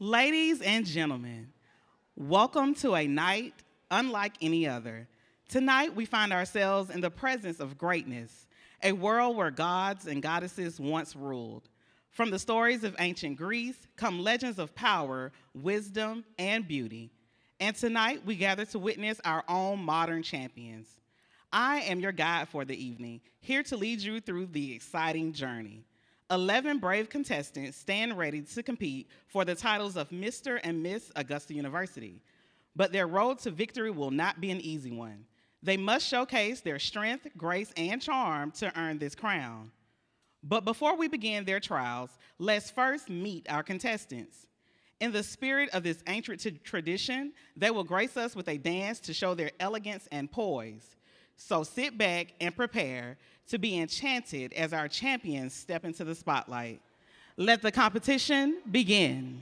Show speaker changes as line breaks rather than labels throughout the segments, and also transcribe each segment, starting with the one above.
Ladies and gentlemen, welcome to a night unlike any other. Tonight, we find ourselves in the presence of greatness, a world where gods and goddesses once ruled. From the stories of ancient Greece come legends of power, wisdom, and beauty. And tonight, we gather to witness our own modern champions. I am your guide for the evening, here to lead you through the exciting journey. 11 brave contestants stand ready to compete for the titles of Mr. and Miss Augusta University. But their road to victory will not be an easy one. They must showcase their strength, grace, and charm to earn this crown. But before we begin their trials, let's first meet our contestants. In the spirit of this ancient tradition, they will grace us with a dance to show their elegance and poise. So sit back and prepare to be enchanted as our champions step into the spotlight. Let the competition begin.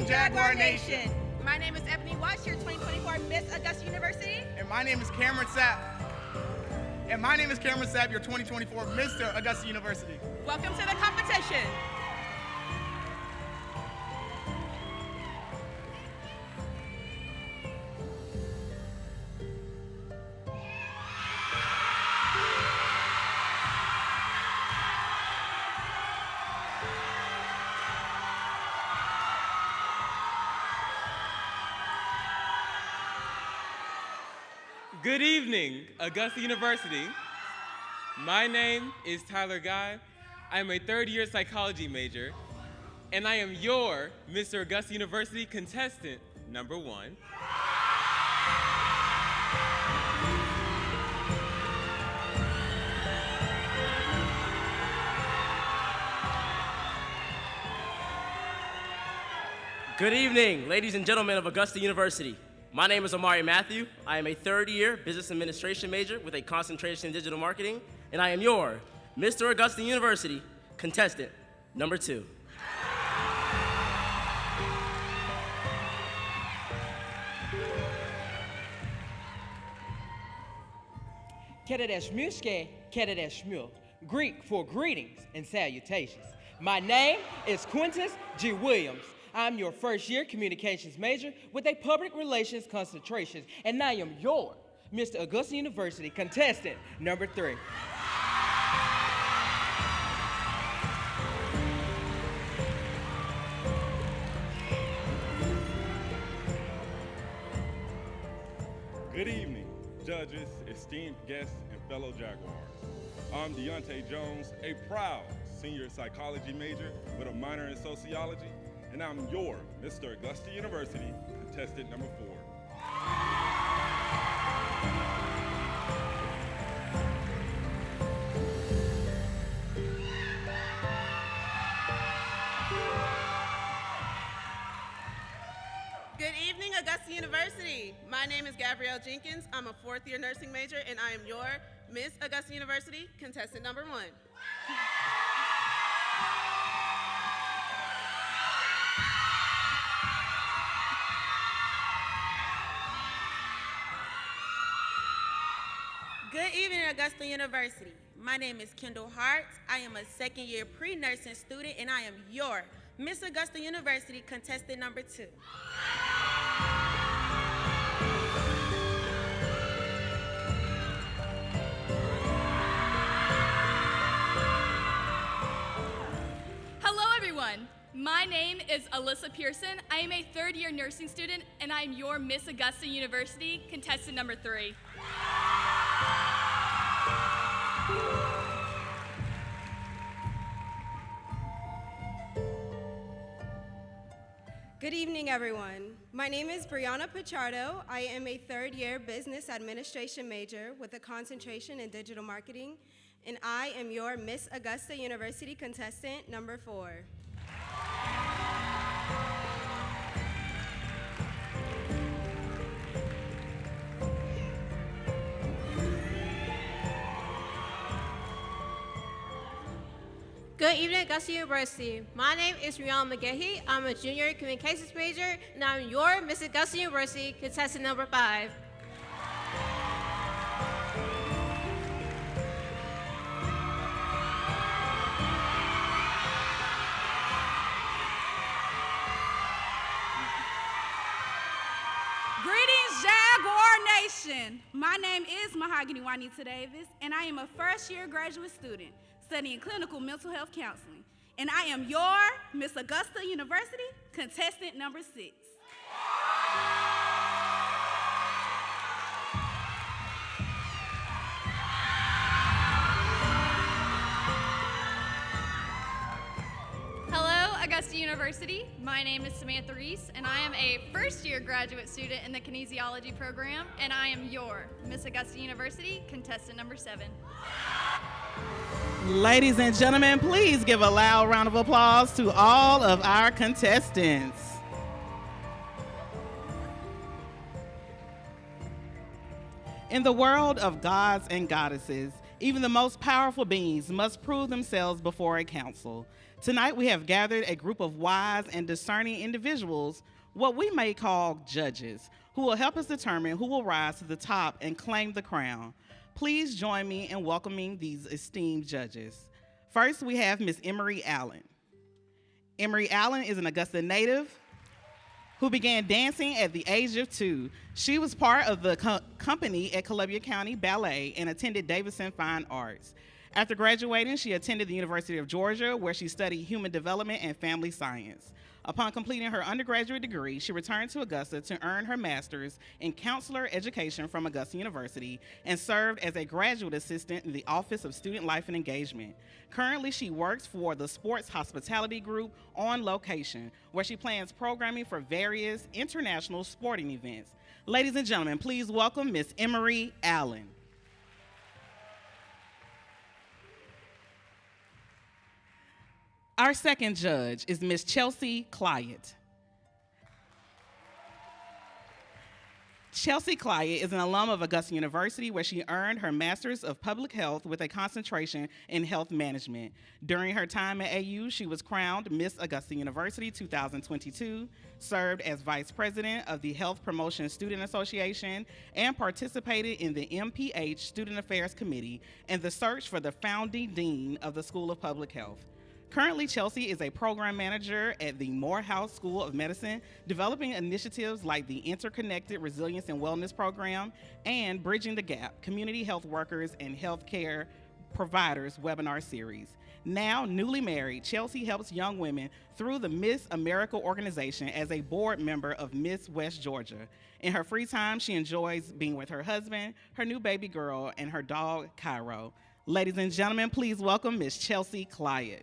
evening, Jaguar Nation.
My name is Ebony Watts, your 2024 Miss Augusta University.
And my name is Cameron Sapp. Your 2024 Mr. Augusta University.
Welcome to the competition.
Good evening, Augusta University. My name is Tyler Guy. I am a third-year psychology major, and I am your Mr. Augusta University contestant number 1.
Good evening, ladies and gentlemen of Augusta University. My name is Amari Matthew. I am a third-year business administration major with a concentration in digital marketing, and I am your Mr. Augusta University contestant number 2.
Keredeshmushke, Keredeshmuk, Greek for greetings and salutations. My name is Quintus G. Williams. I'm your first-year communications major with a public relations concentration, and I am your Mr. Augusta University contestant number 3.
Good evening, judges, esteemed guests, and fellow Jaguars. I'm Deontay Jones, a proud senior psychology major with a minor in sociology, and I'm your Mr. Augusta University contestant number 4.
Good evening, Augusta University. My name is Gabrielle Jenkins. I'm a fourth-year nursing major, and I am your Miss Augusta University contestant number 1.
Good evening, Augusta University. My name is Kendall Hart. I am a second-year pre-nursing student, and I am your Miss Augusta University contestant number 2.
Hello, everyone. My name is Alyssa Pearson. I am a third-year nursing student, and I am your Miss Augusta University contestant number 3.
Good evening, everyone. My name is Brianna Pichardo. I am a third-year business administration major with a concentration in digital marketing, and I am your Miss Augusta University contestant number 4.
Good evening, Augusta University. My name is Rihanna McGahee. I'm a junior communications major, and I'm your Miss Augusta University contestant number 5.
Greetings, Jaguar Nation. My name is Mahogany Juanita Davis, and I am a first-year graduate student studying clinical mental health counseling. And I am your Miss Augusta University contestant number 6.
Hello, Augusta University. My name is Samantha Reese, and I am a first-year graduate student in the kinesiology program, and I am your Miss Augusta University contestant number 7.
Ladies and gentlemen, please give a loud round of applause to all of our contestants. In the world of gods and goddesses, Even the most powerful beings must prove themselves before a council. Tonight, we have gathered a group of wise and discerning individuals, what we may call judges, who will help us determine who will rise to the top and claim the crown. Please join me in welcoming these esteemed judges. First, we have Ms. Emery Allen. Emery Allen is an Augusta native who began dancing at the age of 2. She was part of the company at Columbia County Ballet and attended Davidson Fine Arts. After graduating, she attended the University of Georgia, where she studied human development and family science. Upon completing her undergraduate degree, she returned to Augusta to earn her master's in counselor education from Augusta University and served as a graduate assistant in the Office of Student Life and Engagement. Currently, she works for the Sports Hospitality Group on location, where she plans programming for various international sporting events. Ladies and gentlemen, please welcome Ms. Emery Allen. Our second judge is Ms. Chelsea Clyett. Chelsea Clyett is an alum of Augusta University, where she earned her Master's of Public Health with a concentration in health management. During her time at AU, she was crowned Miss Augusta University 2022, served as Vice President of the Health Promotion Student Association, and participated in the MPH Student Affairs Committee and the search for the founding dean of the School of Public Health. Currently, Chelsea is a program manager at the Morehouse School of Medicine, developing initiatives like the Interconnected Resilience and Wellness Program and Bridging the Gap, Community Health Workers and Healthcare Providers webinar series. Now newly married, Chelsea helps young women through the Miss America organization as a board member of Miss West Georgia. In her free time, she enjoys being with her husband, her new baby girl, and her dog, Cairo. Ladies and gentlemen, please welcome Miss Chelsea Clyett.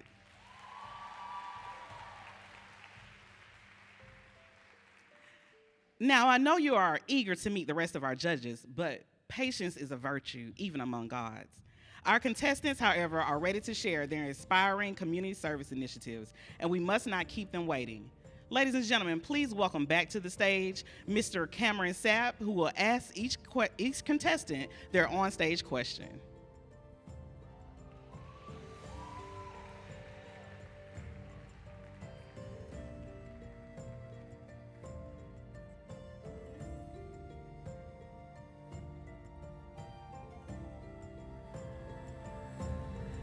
Now, I know you are eager to meet the rest of our judges, but patience is a virtue, even among gods. Our contestants, however, are ready to share their inspiring community service initiatives, and we must not keep them waiting. Ladies and gentlemen, please welcome back to the stage Mr. Cameron Sapp, who will ask each contestant their on-stage question.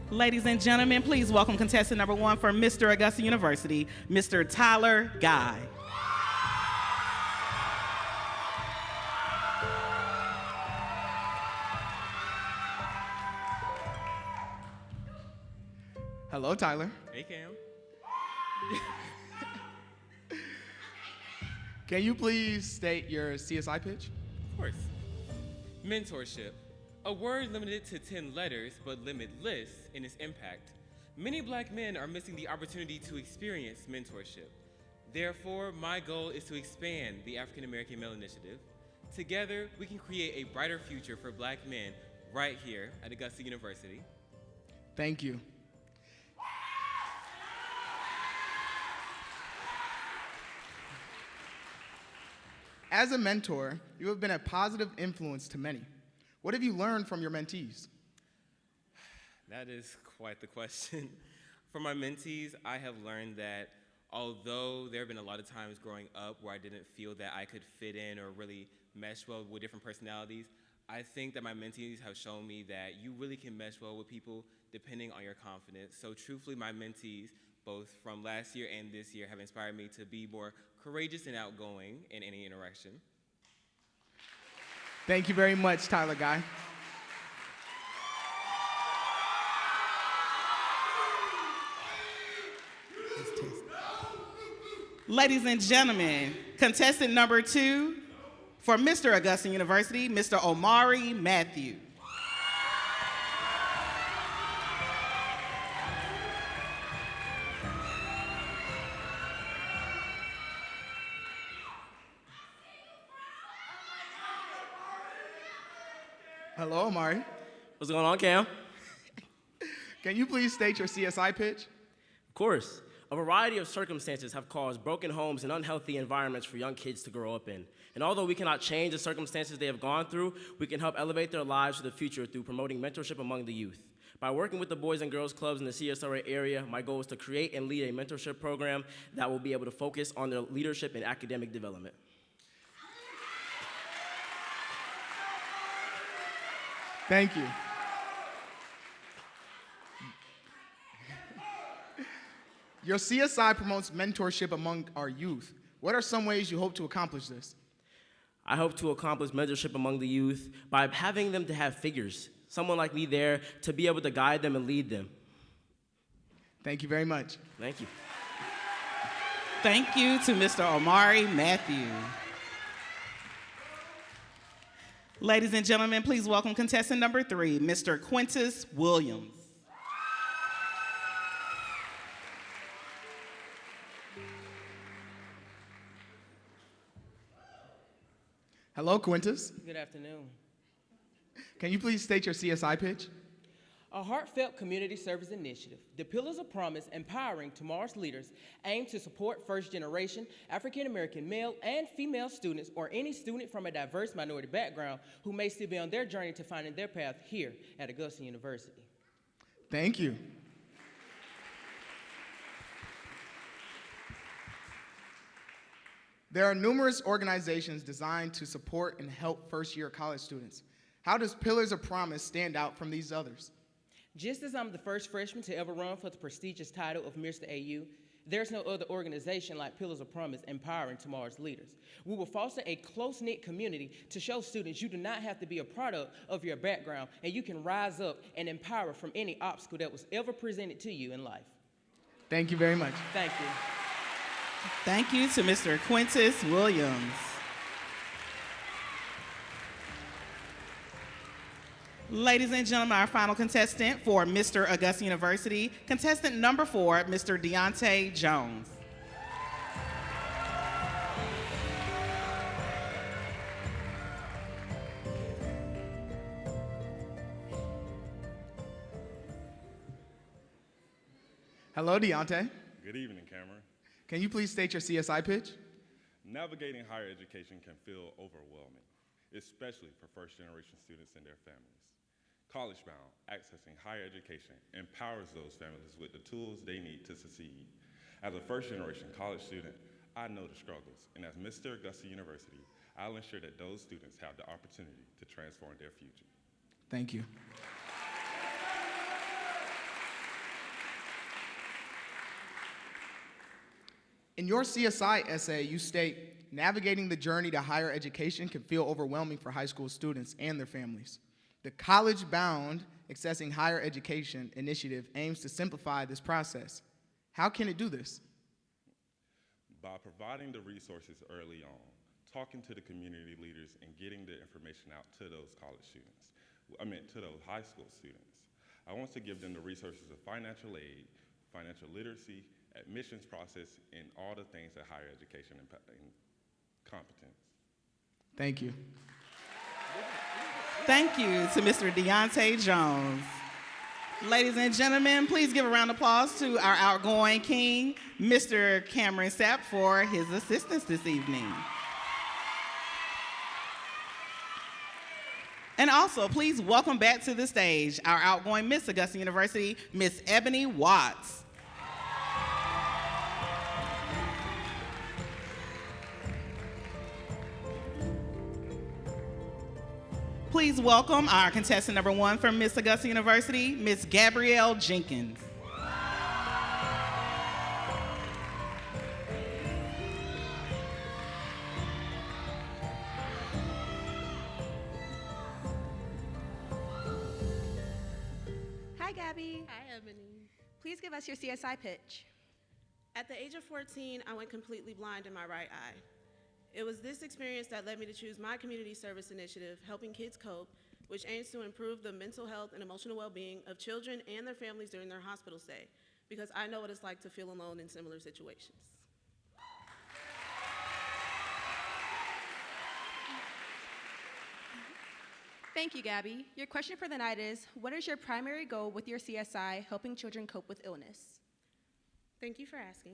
Ladies and gentlemen, please welcome contestant number 1 for Mr. Augusta University, Mr. Tyler Guy.
Hello, Tyler.
Hey, Cam.
Can you please state your CSI pitch?
Of course. Mentorship. A word limited to 10 letters, but limitless in its impact. Many black men are missing the opportunity to experience mentorship. Therefore, my goal is to expand the African American Male Initiative. Together, we can create a brighter future for black men right here at Augusta University.
Thank you. As a mentor, you have been a positive influence to many. What have you learned from your mentees?
That is quite the question. From my mentees, I have learned that although there have been a lot of times growing up where I didn't feel that I could fit in or really mesh well with different personalities, I think that my mentees have shown me that you really can mesh well with people depending on your confidence. So truthfully, my mentees, both from last year and this year, have inspired me to be more courageous and outgoing in any interaction.
Thank you very much, Tyler Guy.
Ladies and gentlemen, contestant number 2 for Mr. Augusta University, Mr. Omari Matthew.
Hello, Omari.
What's going on, Cam?
Can you please state your CSI pitch?
Of course. A variety of circumstances have caused broken homes and unhealthy environments for young kids to grow up in. And although we cannot change the circumstances they have gone through, we can help elevate their lives to the future through promoting mentorship among the youth. By working with the Boys and Girls Clubs in the CSRA area, my goal is to create and lead a mentorship program that will be able to focus on their leadership and academic development.
Thank you. Your CSI promotes mentorship among our youth. What are some ways you hope to accomplish this?
I hope to accomplish mentorship among the youth by having them to have figures, someone like me there to be able to guide them and lead them.
Thank you very much.
Thank you.
Thank you to Mr. Omari Matthew. Ladies and gentlemen, please welcome contestant number 3, Mr. Quintus Williams.
Hello, Quintus.
Good afternoon.
Can you please state your CSI pitch?
A heartfelt community service initiative, the Pillars of Promise Empowering Tomorrow's Leaders, aim to support first-generation African-American male and female students or any student from a diverse minority background who may still be on their journey to finding their path here at Augusta University.
Thank you. There are numerous organizations designed to support and help first-year college students. How does Pillars of Promise stand out from these others?
Just as I'm the first freshman to ever run for the prestigious title of Mr. AU, there's no other organization like Pillars of Promise Empowering Tomorrow's Leaders. We will foster a close-knit community to show students you do not have to be a product of your background, and you can rise up and empower from any obstacle that was ever presented to you in life.
Thank you very much.
Thank you.
Thank you to Mr. Quintus Williams. Ladies and gentlemen, our final contestant for Mr. Augusta University, contestant number 4, Mr. Deontay Jones.
Hello, Deontay.
Good evening, Cameron.
Can you please state your CSI pitch?
Navigating higher education can feel overwhelming, especially for first-generation students and their families. College Bound, accessing higher education, empowers those families with the tools they need to succeed. As a first-generation college student, I know the struggles, and as Mr. Augusta University, I'll ensure that those students have the opportunity to transform their future.
Thank you. In your CSI essay, you state, navigating the journey to higher education can feel overwhelming for high school students and their families. The College Bound Accessing Higher Education initiative aims to simplify this process. How can it do this?
By providing the resources early on, talking to the community leaders, and getting the information out to those college students, to those high school students. I want to give them the resources of financial aid, financial literacy, admissions process, and all the things that higher education and competence.
Thank you.
Thank you to Mr. Deontay Jones. Ladies and gentlemen, please give a round of applause to our outgoing king, Mr. Cameron Sapp, for his assistance this evening. And also, please welcome back to the stage our outgoing Miss Augusta University, Miss Ebony Watts. Please welcome our contestant number 1 from Miss Augusta University, Miss Gabrielle Jenkins.
Hi, Gabby.
Hi, Ebony.
Please give us your CSI pitch.
At the age of 14, I went completely blind in my right eye. It was this experience that led me to choose my community service initiative, Helping Kids Cope, which aims to improve the mental health and emotional well-being of children and their families during their hospital stay, because I know what it's like to feel alone in similar situations.
Thank you, Gabby. Your question for the night is, what is your primary goal with your CSI, Helping Children Cope with Illness?
Thank you for asking.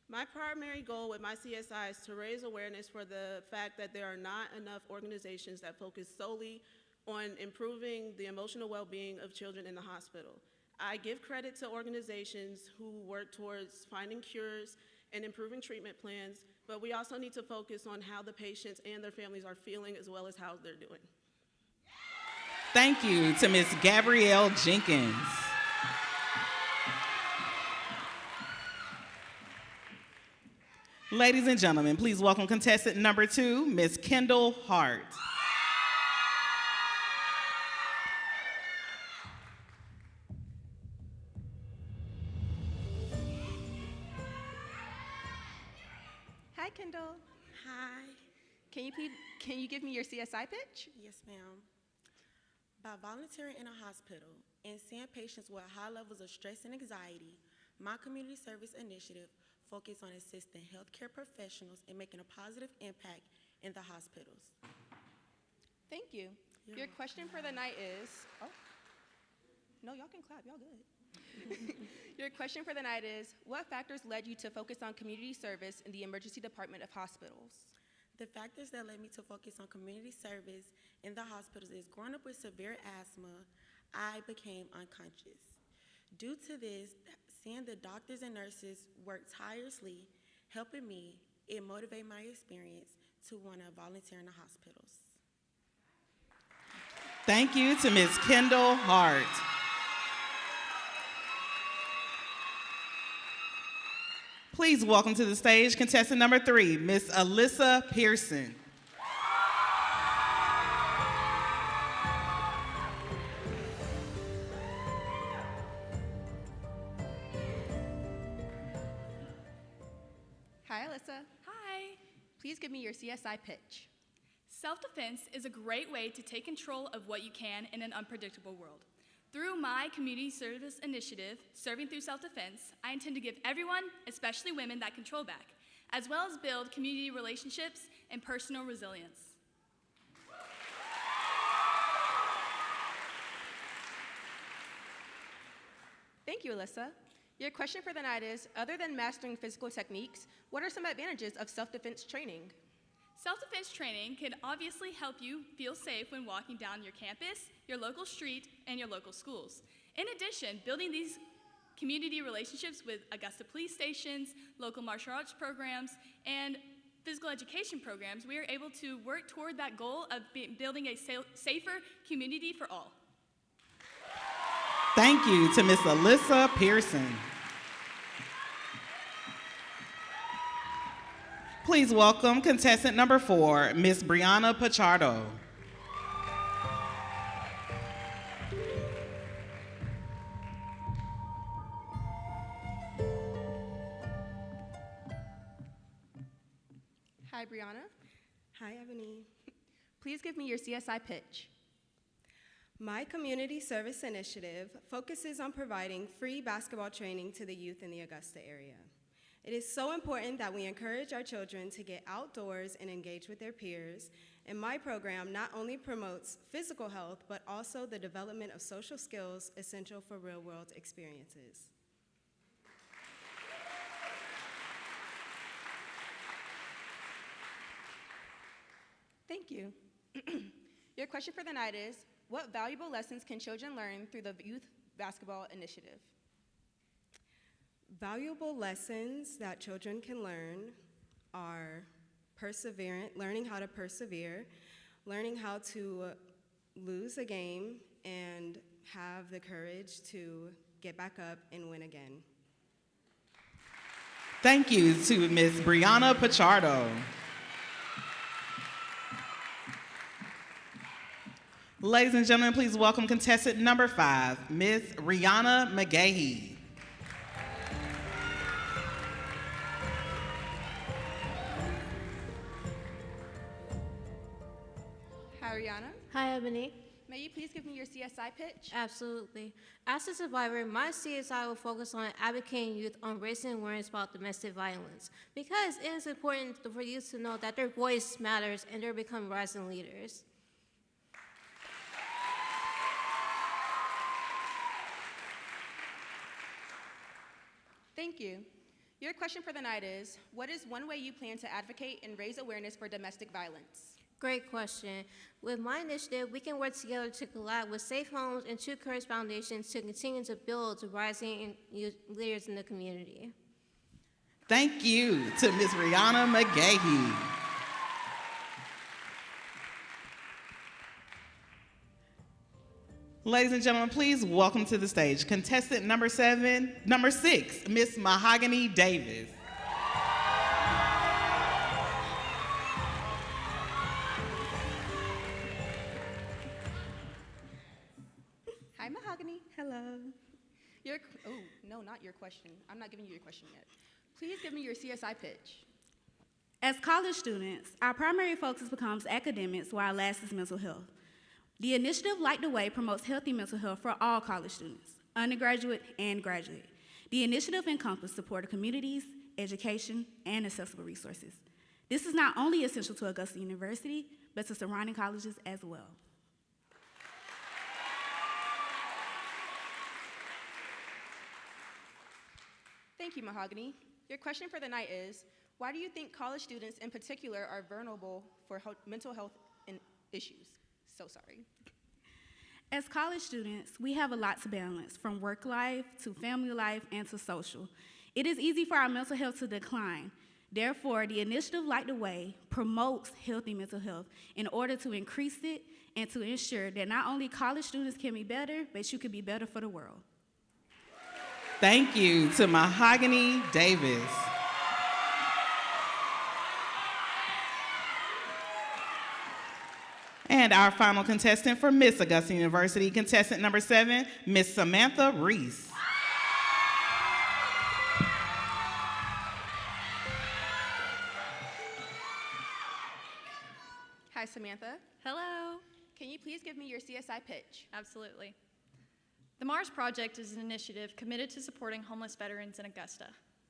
My primary goal with my CSI is to raise awareness for the fact that there are not enough organizations that focus solely on improving the emotional well-being of children in the hospital. I give credit to organizations who work towards finding cures and improving treatment plans, but we also need to focus on how the patients and their families are feeling as well as how they're doing.
Thank you to Ms. Gabrielle Jenkins. Ladies and gentlemen, please welcome contestant number 2, Ms. Kendall Hart.
Hi, Kendall.
Hi.
Can you give me your CSI pitch?
Yes, ma'am. By volunteering in a hospital and seeing patients with high levels of stress and anxiety, my community service initiative focuses on assisting healthcare professionals and making a positive impact in the hospitals.
Thank you. Your question for the night is, no, y'all can clap, y'all good. Your question for the night is, what factors led you to focus on community service in the emergency department of hospitals?
The factors that led me to focus on community service in the hospitals is growing up with severe asthma, I became unconscious. Due to this, seeing the doctors and nurses work tirelessly, helping me, it motivated my experience to want to volunteer in the hospitals.
Thank you to Ms. Kendall Hart. Please welcome to the stage contestant number 3, Ms. Alyssa Pearson.
Hi, Alyssa.
Hi.
Please give me your CSI pitch.
Self-defense is a great way to take control of what you can in an unpredictable world. Through my community service initiative, Serving Through Self-Defense, I intend to give everyone, especially women, that control back, as well as build community relationships and personal resilience.
Thank you, Alyssa. Your question for the night is, other than mastering physical techniques, what are some advantages of self-defense training?
Self-defense training can obviously help you feel safe when walking down your campus, your local street, and your local schools. In addition, building these community relationships with Augusta police stations, local martial arts programs, and physical education programs, we are able to work toward that goal of building a safer community for all.
Thank you to Ms. Alyssa Pearson. Please welcome contestant number 4, Ms. Brianna Pachardo.
Hi, Brianna.
Hi, Ebony.
Please give me your CSI pitch.
My community service initiative focuses on providing free basketball training to the youth in the Augusta area. It is so important that we encourage our children to get outdoors and engage with their peers, and my program not only promotes physical health, but also the development of social skills essential for real-world experiences.
Thank you. Your question for the night is, what valuable lessons can children learn through the Youth Basketball Initiative?
Valuable lessons that children can learn are learning how to persevere, learning how to lose a game, and have the courage to get back up and win again.
Thank you to Ms. Brianna Pachardo. Ladies and gentlemen, please welcome contestant number 5, Ms. Rihanna McGahee.
Hi, Rihanna.
Hi, Ebony.
May you please give me your CSI pitch?
Absolutely. As a survivor, my CSI will focus on advocating youth on raising awareness about domestic violence because it is important for youth to know that their voice matters and they become rising leaders.
Thank you. Your question for the night is, what is one way you plan to advocate and raise awareness for domestic violence?
Great question. With my initiative, we can work together to collab with Safe Homes and True Courage Foundation to continue to build rising leaders in the community.
Thank you to Ms. Rihanna McGahee. Ladies and gentlemen, please welcome to the stage contestant number 6, Miss Mahogany Davis.
Hi, Mahogany. Hello. No, not your question. I'm not giving you your question yet. Please give me your CSI pitch.
As college students, our primary focus becomes academics while our last is mental health. The initiative Light the Way promotes healthy mental health for all college students, undergraduate and graduate. The initiative encompasses support of communities, education, and accessible resources. This is not only essential to Augusta University, but to surrounding colleges as well.
Thank you, Mahogany. Your question for the night is, why do you think college students in particular are vulnerable for mental health issues? So sorry.
As college students, we have a lot to balance, from work life to family life and to social. It is easy for our mental health to decline. Therefore, the initiative Light the Way promotes healthy mental health in order to increase it and to ensure that not only college students can be better, but you can be better for the world.
Thank you to Mahogany Davis. And our final contestant for Miss Augusta University, contestant number 7, Miss Samantha Reese.
Hi, Samantha.
Hello.
Can you please give me your CSI pitch?
Absolutely. The Mars Project is an initiative committed to supporting homeless veterans in Augusta.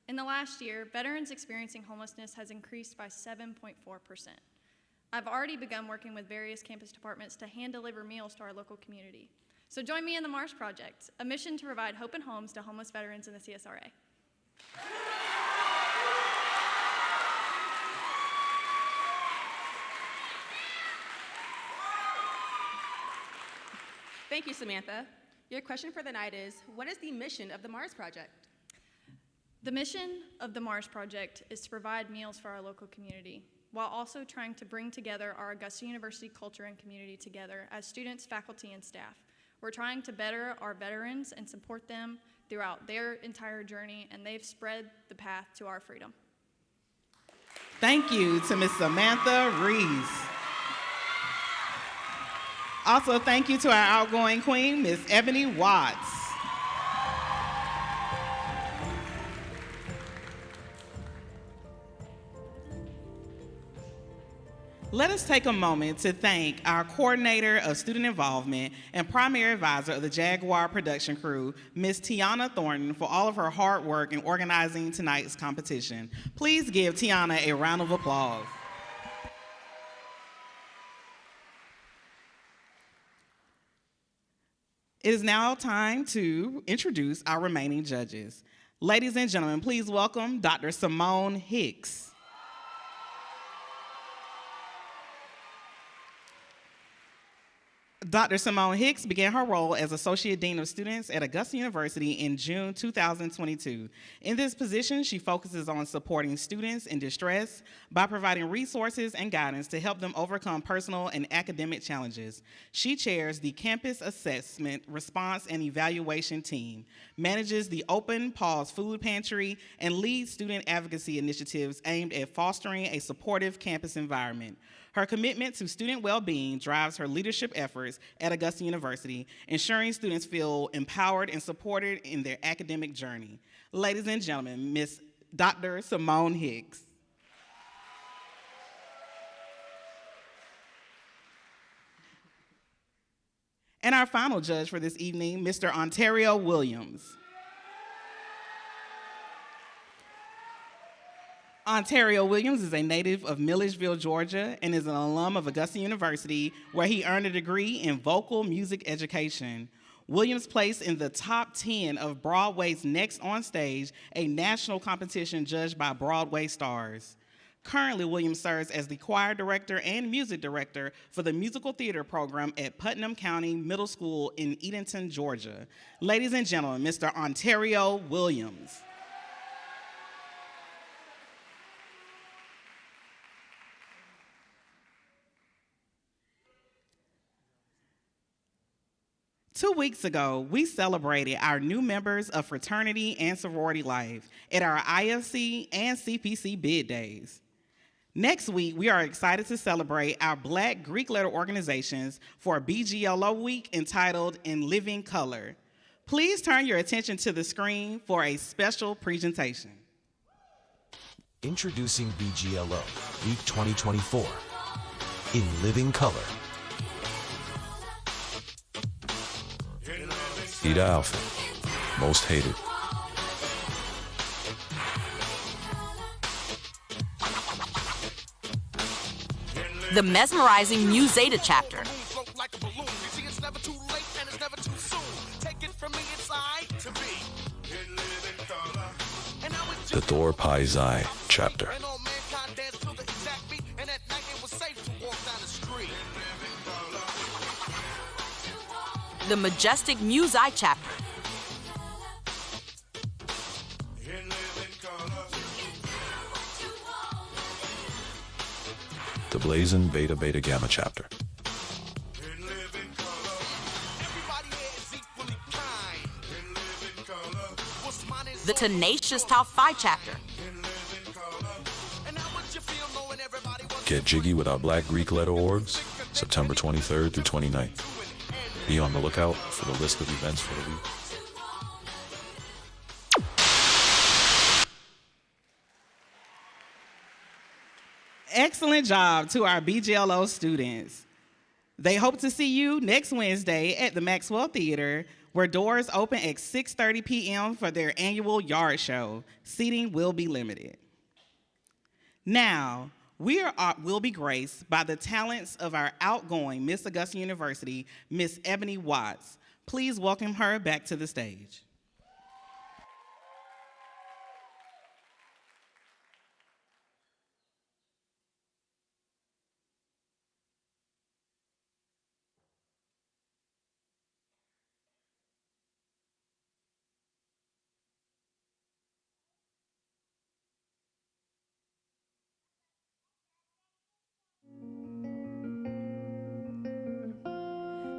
In the last year, veterans experiencing homelessness has increased by 7.4%. I've already begun working with various campus departments to hand-deliver meals to our local community. So join me in the Mars Project, a mission to provide hope and homes to homeless veterans in the CSRA.
Thank you, Samantha. Your question for the night is, what is the mission of the Mars Project?
The mission of the Mars Project is to provide meals for our local community, while also trying to bring together our Augusta University culture and community together as students, faculty, and staff. We're trying to better our veterans and support them throughout their entire journey, and they've spread the path to our freedom.
Thank you to Miss Samantha Reese. Also, thank you to our outgoing queen, Miss Ebony Watts. Let us take a moment to thank our coordinator of student involvement and primary advisor of the Jaguar production crew, Miss Tiana Thornton, for all of her hard work in organizing tonight's competition. Please give Tiana a round of applause. It is now time to introduce our remaining judges. Ladies and gentlemen, please welcome Dr. Simone Hicks. Dr. Simone Hicks began her role as Associate Dean of Students at Augusta University in June 2022. In this position, she focuses on supporting students in distress by providing resources and guidance to help them overcome personal and academic challenges. She chairs the Campus Assessment, Response, and Evaluation Team, manages the Open Pause Food Pantry, and leads student advocacy initiatives aimed at fostering a supportive campus environment. Her commitment to student well-being drives her leadership efforts at Augusta University, ensuring students feel empowered and supported in their academic journey. Ladies and gentlemen, Miss Dr. Simone Hicks. And our final judge for this evening, Mr. Ontario Williams. Ontario Williams is a native of Milledgeville, Georgia, and is an alum of Augusta University, where he earned a degree in vocal music education. Williams placed in the top 10 of Broadway's Next on Stage, a national competition judged by Broadway stars. Currently, Williams serves as the choir director and music director for the musical theater program at Putnam County Middle School in Edenton, Georgia. Ladies and gentlemen, Mr. Ontario Williams. 2 weeks ago, we celebrated our new members of fraternity and sorority life at our IFC and CPC bid days. Next week, we are excited to celebrate our Black Greek letter organizations for BGLO Week entitled In Living Color. Please turn your attention to the screen for a special presentation.
Introducing BGLO Week 2024 in Living Color.
Ida Alpha, most hated.
The mesmerizing Mu Zeta chapter.
The Thor Pi Xi chapter.
The majestic Mu Xi chapter.
The Blazing Beta Beta Gamma chapter.
The tenacious Tau Phi chapter.
Get jiggy with our Black Greek letter orgs, September 23rd through 29th. Be on the lookout for the list of events for the week.
Excellent job to our BGLO students. They hope to see you next Wednesday at the Maxwell Theater, where doors open at 6:30 p.m. for their annual yard show. Seating will be limited. Now, will be graced by the talents of our outgoing Miss Augusta University, Miss Ebony Watts. Please welcome her back to the stage.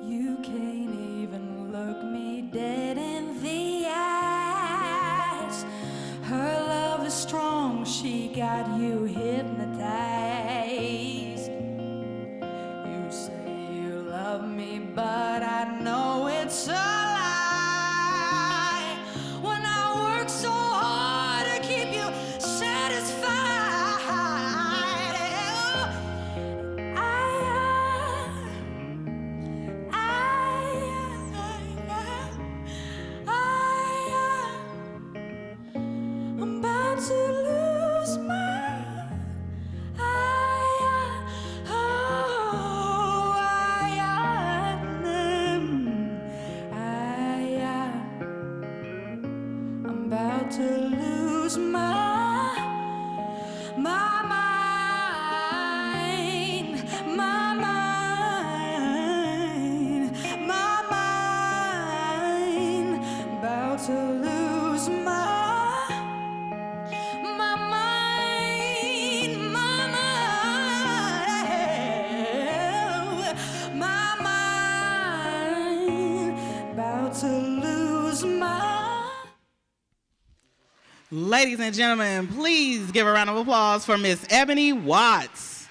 You can't even look me dead in the eyes. Her love is strong, she got you hypnotized. You say you love me, but I know it's a lie. When I work so hard to keep you satisfied, I'm about to lose my I'm about to lose my mind, my mind, my mind, about to lose my mind, my mind, about to lose my.
Ladies and gentlemen, please give a round of applause for Miss Ebony Watts.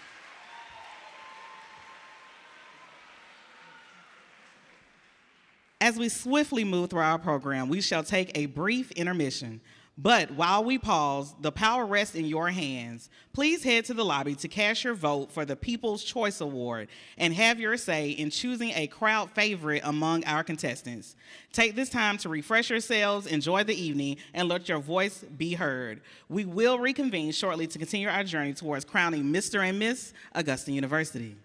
As we swiftly move through our program, we shall take a brief intermission. But while we pause, the power rests in your hands. Please head to the lobby to cast your vote for the People's Choice Award and have your say in choosing a crowd favorite among our contestants. Take this time to refresh yourselves, enjoy the evening, and let your voice be heard. We will reconvene shortly to continue our journey towards crowning Mr. and Miss Augusta University.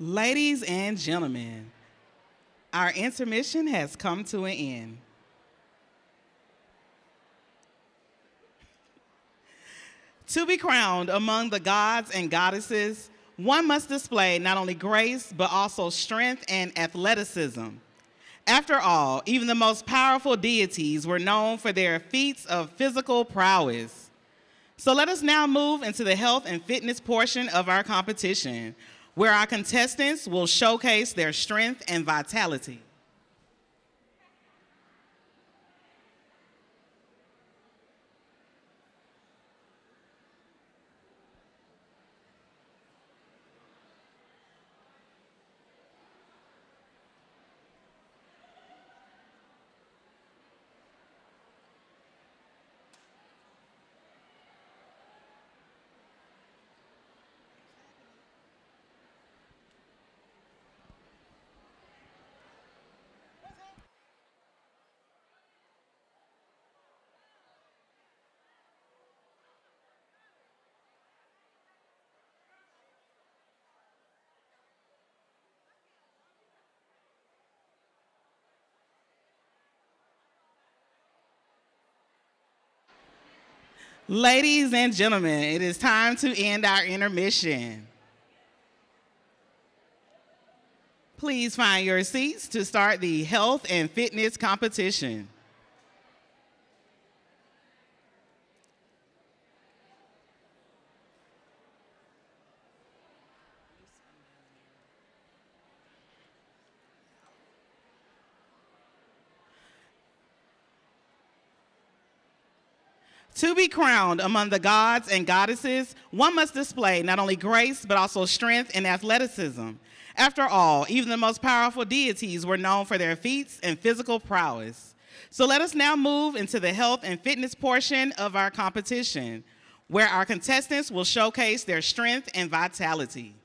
Ladies and gentlemen, our intermission has come to an end. To be crowned among the gods and goddesses, one must display not only grace, but also strength and athleticism. After all, even the most powerful deities were known for their feats of physical prowess. So let us now move into the health and fitness portion of our competition, where our contestants will showcase their strength and vitality. Ladies and gentlemen, it is time to end our intermission. Please find your seats to start the health and fitness competition. To be crowned among the gods and goddesses, one must display not only grace, but also strength and athleticism. After all, even the most powerful deities were known for their feats and physical prowess. So let us now move into the health and fitness portion of our competition, where our contestants will showcase their strength and vitality.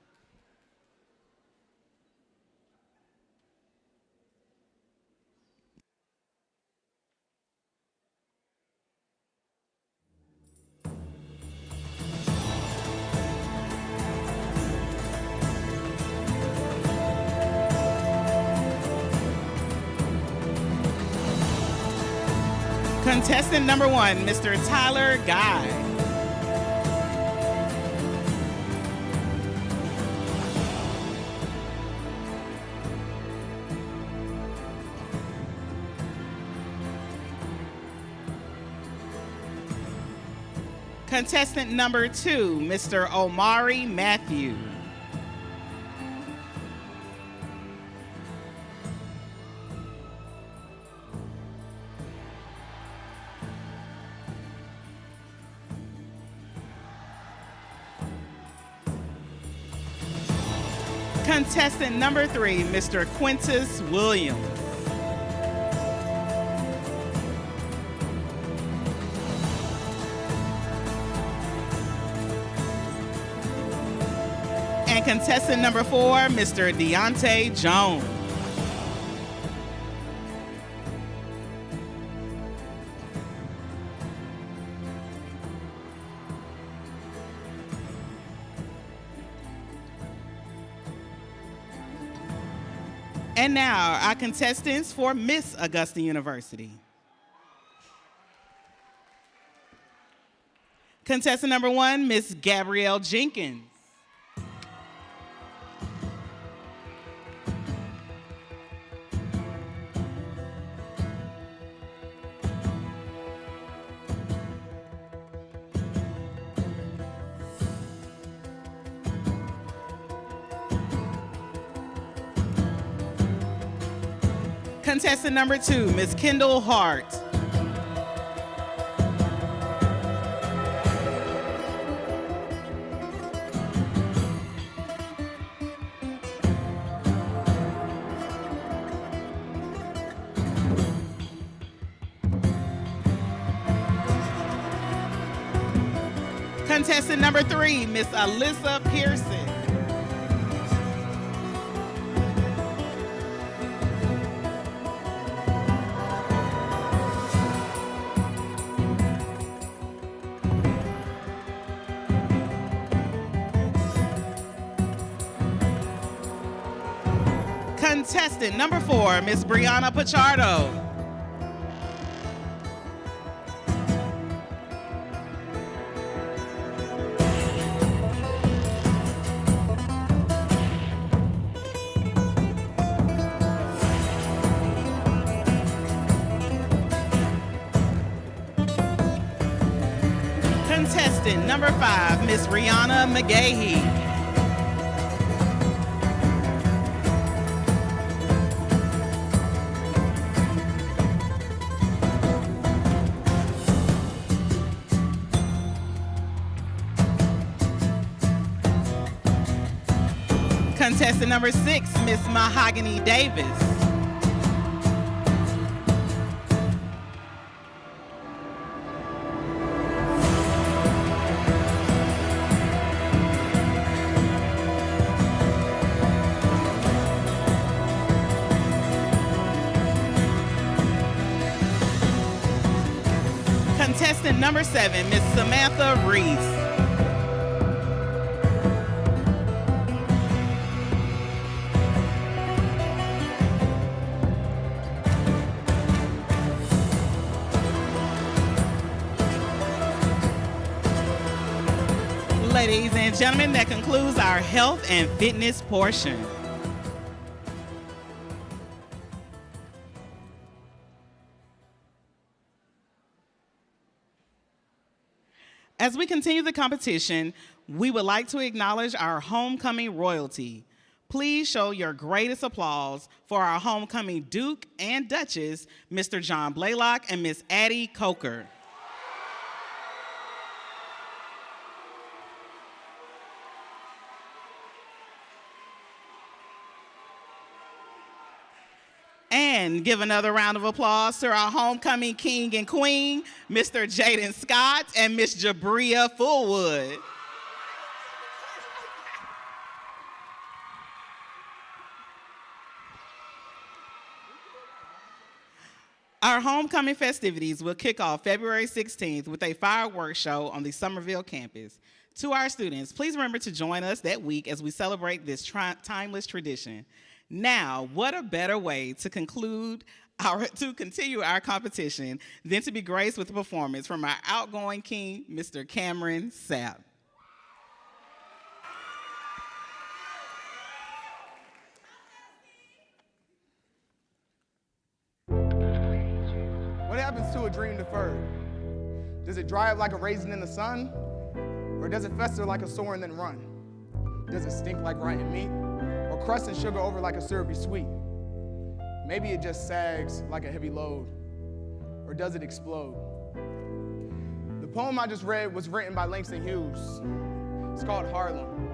Contestant number 1, Mr. Tyler Guy. Contestant number 2, Mr. Omari Matthew. Contestant number 3, Mr. Quintus Williams. And contestant number 4, Mr. Deontay Jones. And now, our contestants for Miss Augusta University. Contestant number 1, Miss Gabrielle Jenkins. Contestant number 2, Miss Kendall Hart. Contestant number 3, Miss Alyssa Pearson. Contestant number 4, Miss Brianna Pichardo. Contestant number 5, Miss Rihanna McGahee. Contestant number 6, Miss Mahogany Davis. Contestant number 7, Miss Samantha Reese. Ladies and gentlemen, that concludes our health and fitness portion. As we continue the competition, we would like to acknowledge our homecoming royalty. Please show your greatest applause for our homecoming Duke and Duchess, Mr. John Blaylock and Miss Addie Coker. And give another round of applause to our homecoming king and queen, Mr. Jaden Scott and Miss Jabria Fullwood. Our homecoming festivities will kick off February 16th with a fireworks show on the Summerville campus. To our students, please remember to join us that week as we celebrate this timeless tradition. Now, what a better way to continue our competition than to be graced with a performance from our outgoing king, Mr. Cameron Sapp.
What happens to a dream deferred? Does it dry up like a raisin in the sun? Or does it fester like a sore and then run? Does it stink like rotten meat? Or crust and sugar over like a syrupy sweet? Maybe it just sags like a heavy load. Or does it explode? The poem I just read was written by Langston Hughes. It's called Harlem.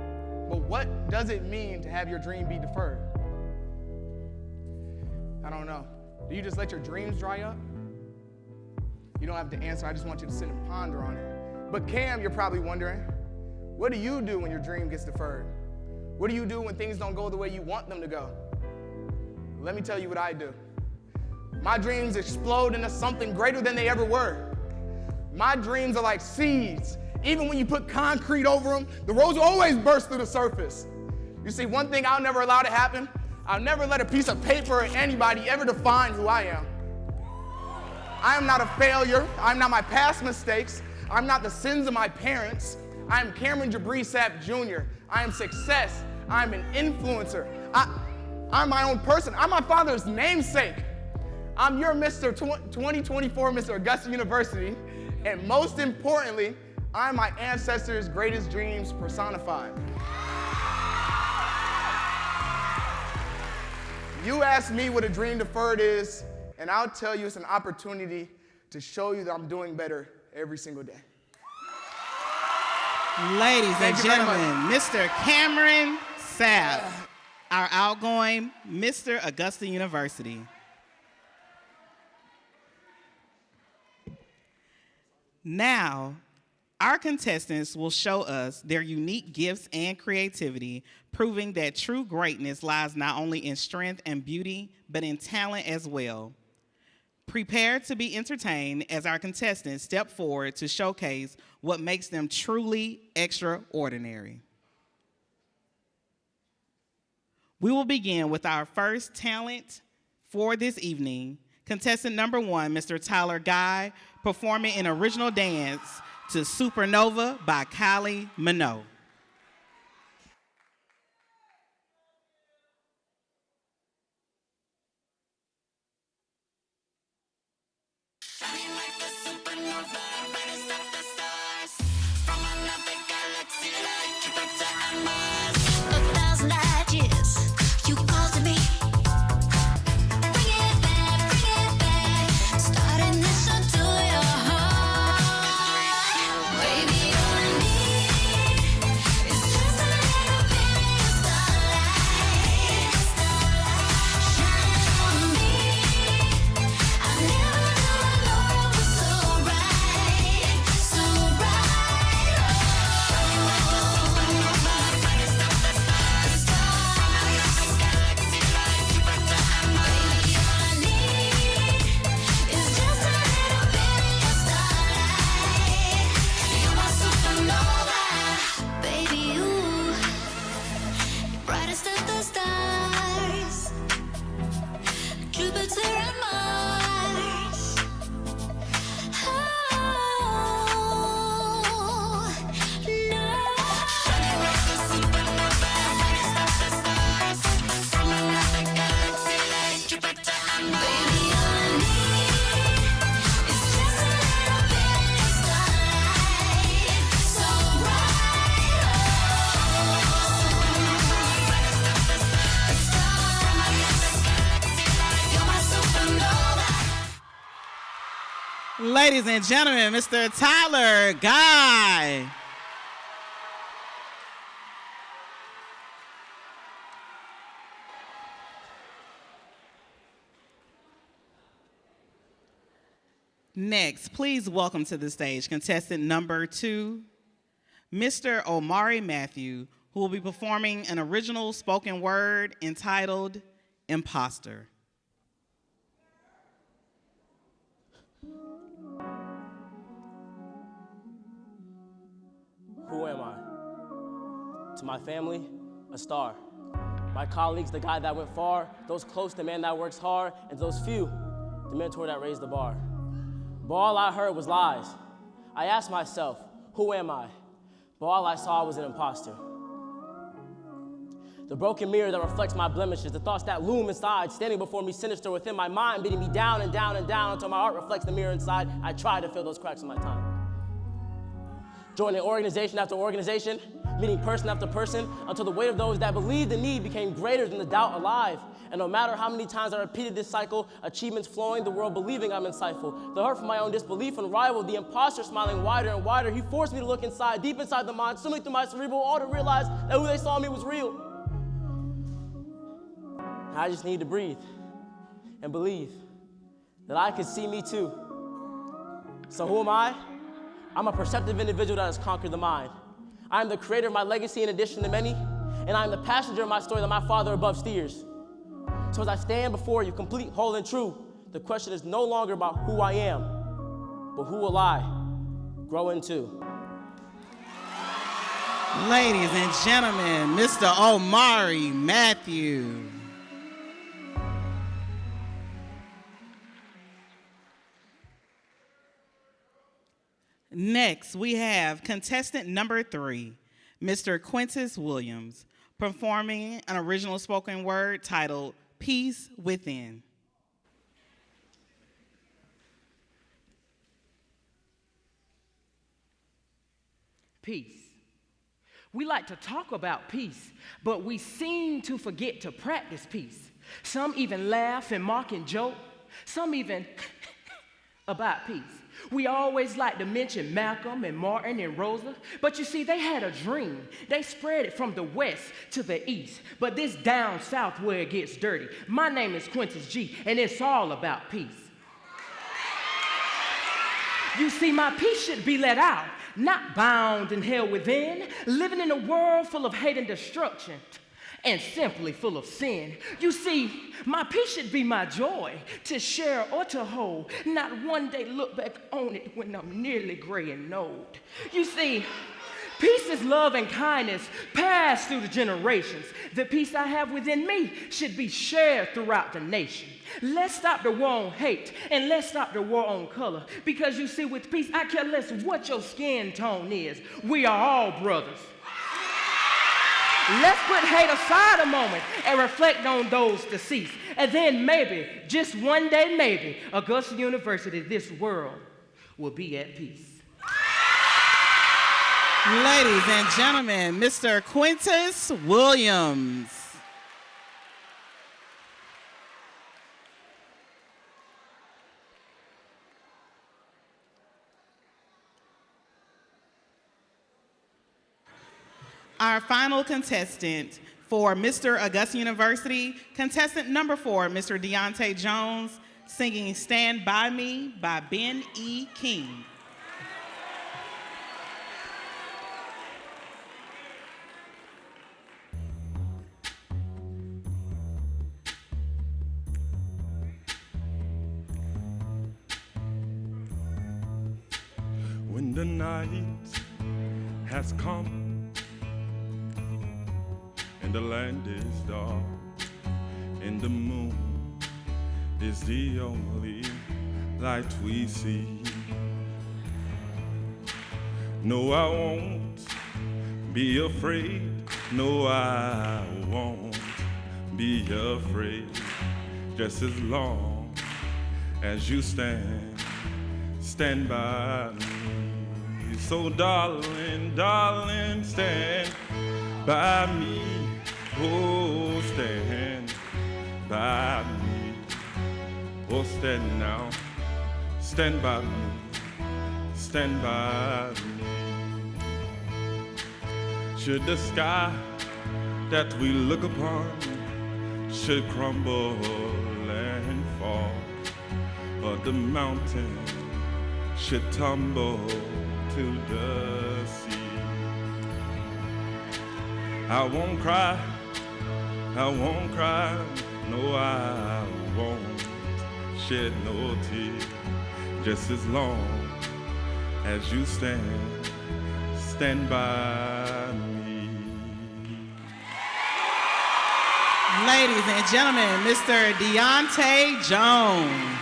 But what does it mean to have your dream be deferred? I don't know. Do you just let your dreams dry up? You don't have to answer, I just want you to sit and ponder on it. But Cam, you're probably wondering, what do you do when your dream gets deferred? What do you do when things don't go the way you want them to go? Let me tell you what I do. My dreams explode into something greater than they ever were. My dreams are like seeds. Even when you put concrete over them, the rose will always burst through the surface. You see, one thing I'll never allow to happen, I'll never let a piece of paper or anybody ever define who I am. I am not a failure. I'm not my past mistakes. I'm not the sins of my parents. I am Cameron Jabri Sapp Jr. I am success. I'm an influencer. I'm my own person. I'm my father's namesake. I'm your Mr. 2024 Mr. Augusta University. And most importantly, I'm my ancestors' greatest dreams personified. You ask me what a dream deferred is, and I'll tell you it's an opportunity to show you that I'm doing better every single day.
Ladies and gentlemen, Mr. Cameron Sapp, our outgoing Mr. Augusta University. Now, our contestants will show us their unique gifts and creativity, proving that true greatness lies not only in strength and beauty, but in talent as well. Prepare to be entertained as our contestants step forward to showcase what makes them truly extraordinary. We will begin with our first talent for this evening, contestant number 1, Mr. Tyler Guy, performing an original dance to Supernova by Kylie Minogue. Ladies and gentlemen, Mr. Tyler Guy. Next, please welcome to the stage contestant number 2, Mr. Omari Matthew, who will be performing an original spoken word entitled Imposter.
Who am I? To my family, a star. My colleagues, the guy that went far. Those close, the man that works hard. And those few, the mentor that raised the bar. But all I heard was lies. I asked myself, who am I? But all I saw was an imposter. The broken mirror that reflects my blemishes, the thoughts that loom inside, standing before me sinister within my mind, beating me down and down and down until my heart reflects the mirror inside. I try to fill those cracks in my time. Joining organization after organization, meeting person after person, until the weight of those that believed in me became greater than the doubt alive. And no matter how many times I repeated this cycle, achievements flowing, the world believing I'm insightful. The hurt from my own disbelief unrivaled, the imposter smiling wider and wider. He forced me to look inside, deep inside the mind, swimming through my cerebral, all to realize that who they saw in me was real. I just need to breathe and believe that I could see me too. So who am I? I'm a perceptive individual that has conquered the mind. I am the creator of my legacy in addition to many, and I am the passenger of my story that my Father above steers. So as I stand before you, complete, whole, and true, the question is no longer about who I am, but who will I grow into?
Ladies and gentlemen, Mr. Omari Matthew. Next, we have contestant number 3, Mr. Quintus Williams, performing an original spoken word titled Peace Within.
Peace. We like to talk about peace, but we seem to forget to practice peace. Some even laugh and mock and joke, some even about peace. We always like to mention Malcolm and Martin and Rosa, but you see, they had a dream. They spread it from the west to the east, but this down south where it gets dirty. My name is Quintus G, and it's all about peace. You see, my peace should be let out, not bound and held within, living in a world full of hate and destruction, and simply full of sin. You see, my peace should be my joy, to share or to hold, not one day look back on it when I'm nearly gray and old. You see, Peace is love and kindness passed through the generations. The peace I have within me should be shared throughout the nation. Let's stop the war on hate and let's stop the war on color. Because you see, with peace, I care less what your skin tone is. We are all brothers. Let's put hate aside a moment and reflect on those deceased. And then maybe, just one day maybe, Augusta University, this world will be at peace.
Ladies and gentlemen, Mr. Quintus Williams. Our final contestant for Mr. Augusta University, contestant number 4, Mr. Deontay Jones, singing Stand By Me by Ben E. King.
When the night has come and the land is dark and the moon is the only light we see. No, I won't be afraid. No, I won't be afraid. Just as long as you stand by me. So darling, darling, stand by me. Oh, stand by me. Oh, stand now. Stand by me. Stand by me. Should the sky that we look upon should crumble and fall, or the mountain should tumble to the sea, I won't cry, no, I won't shed no tears, just as long as you stand by me.
Ladies and gentlemen, Mr. Deontay Jones.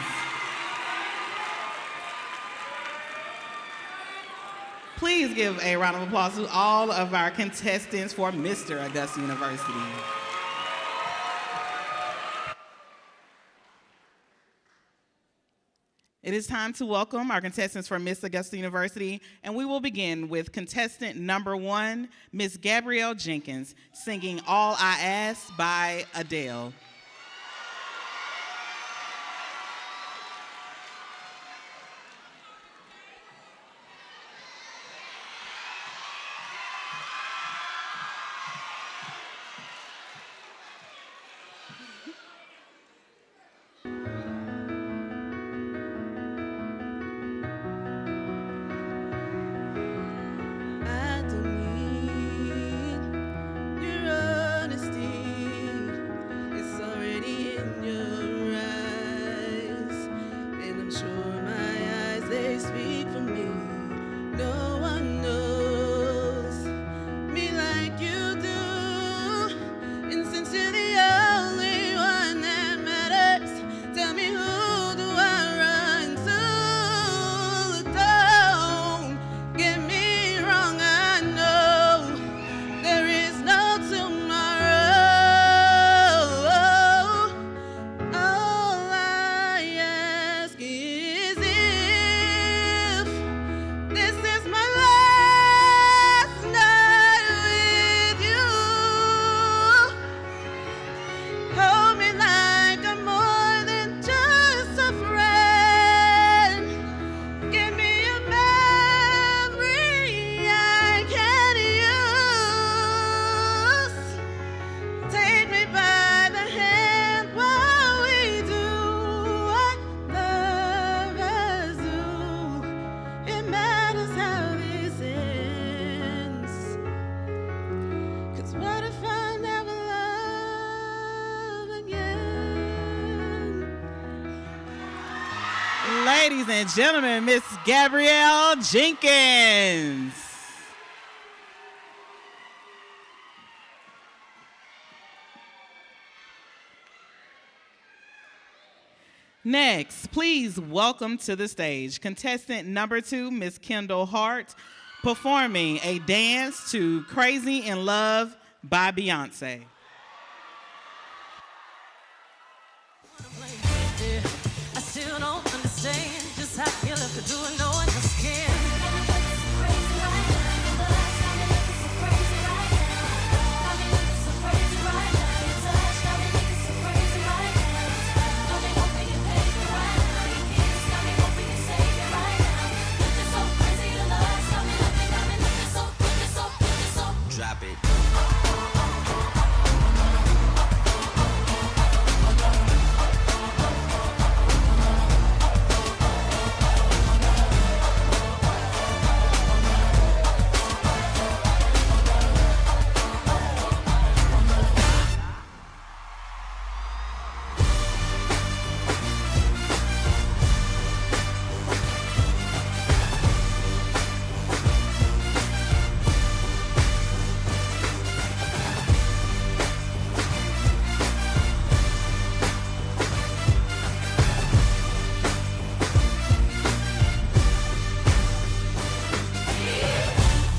Please give a round of applause to all of our contestants for Mr. Augusta University. It is time to welcome our contestants for Miss Augusta University, and we will begin with contestant number 1, Miss Gabrielle Jenkins, singing All I Ask by Adele. Ladies and gentlemen, Miss Gabrielle Jenkins. Next, please welcome to the stage contestant number 2, Miss Kendall Hart, performing a dance to Crazy in Love by Beyonce.
I still don't understand just how you look to do it, no one just can.
Drop it.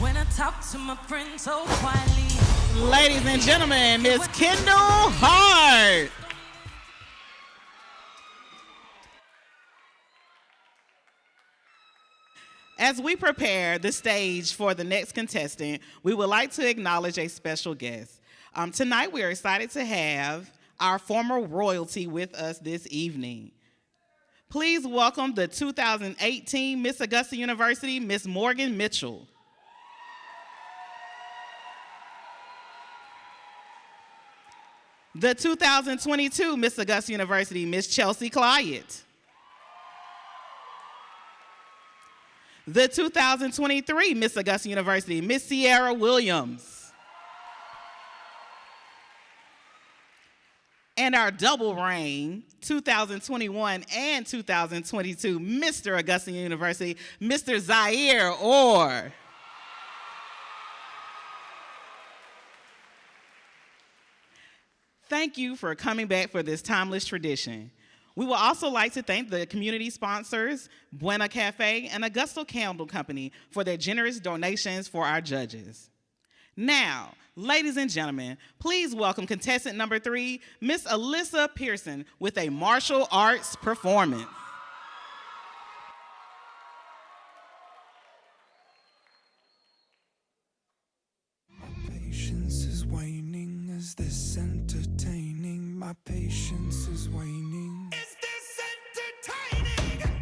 When I talk to my friends so quietly.
Ladies and gentlemen, Miss Kendall Hart. As we prepare the stage for the next contestant, we would like to acknowledge a special guest. Tonight, we are excited to have our former royalty with us this evening. Please welcome the 2018 Miss Augusta University, Miss Morgan Mitchell. The 2022 Miss Augusta University, Miss Chelsea Clyett. The 2023 Miss Augusta University, Miss Sierra Williams. And our double reign, 2021 and 2022 Mr. Augusta University, Mr. Zaire Orr. Thank you for coming back for this timeless tradition. We would also like to thank the community sponsors, Buena Cafe and Augusta Candle Company, for their generous donations for our judges. Now, ladies and gentlemen, please welcome contestant number 3, Miss Alyssa Pearson, with a martial arts performance.
Patience is waning. Is this entertaining? My patience is waning. Is this entertaining?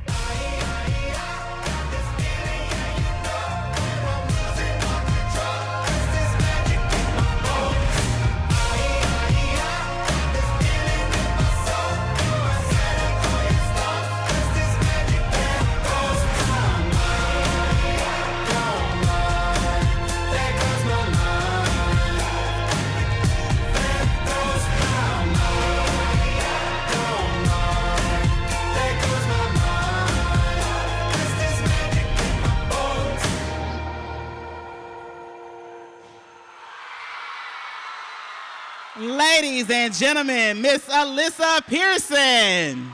Ladies and gentlemen, Miss Alyssa Pearson.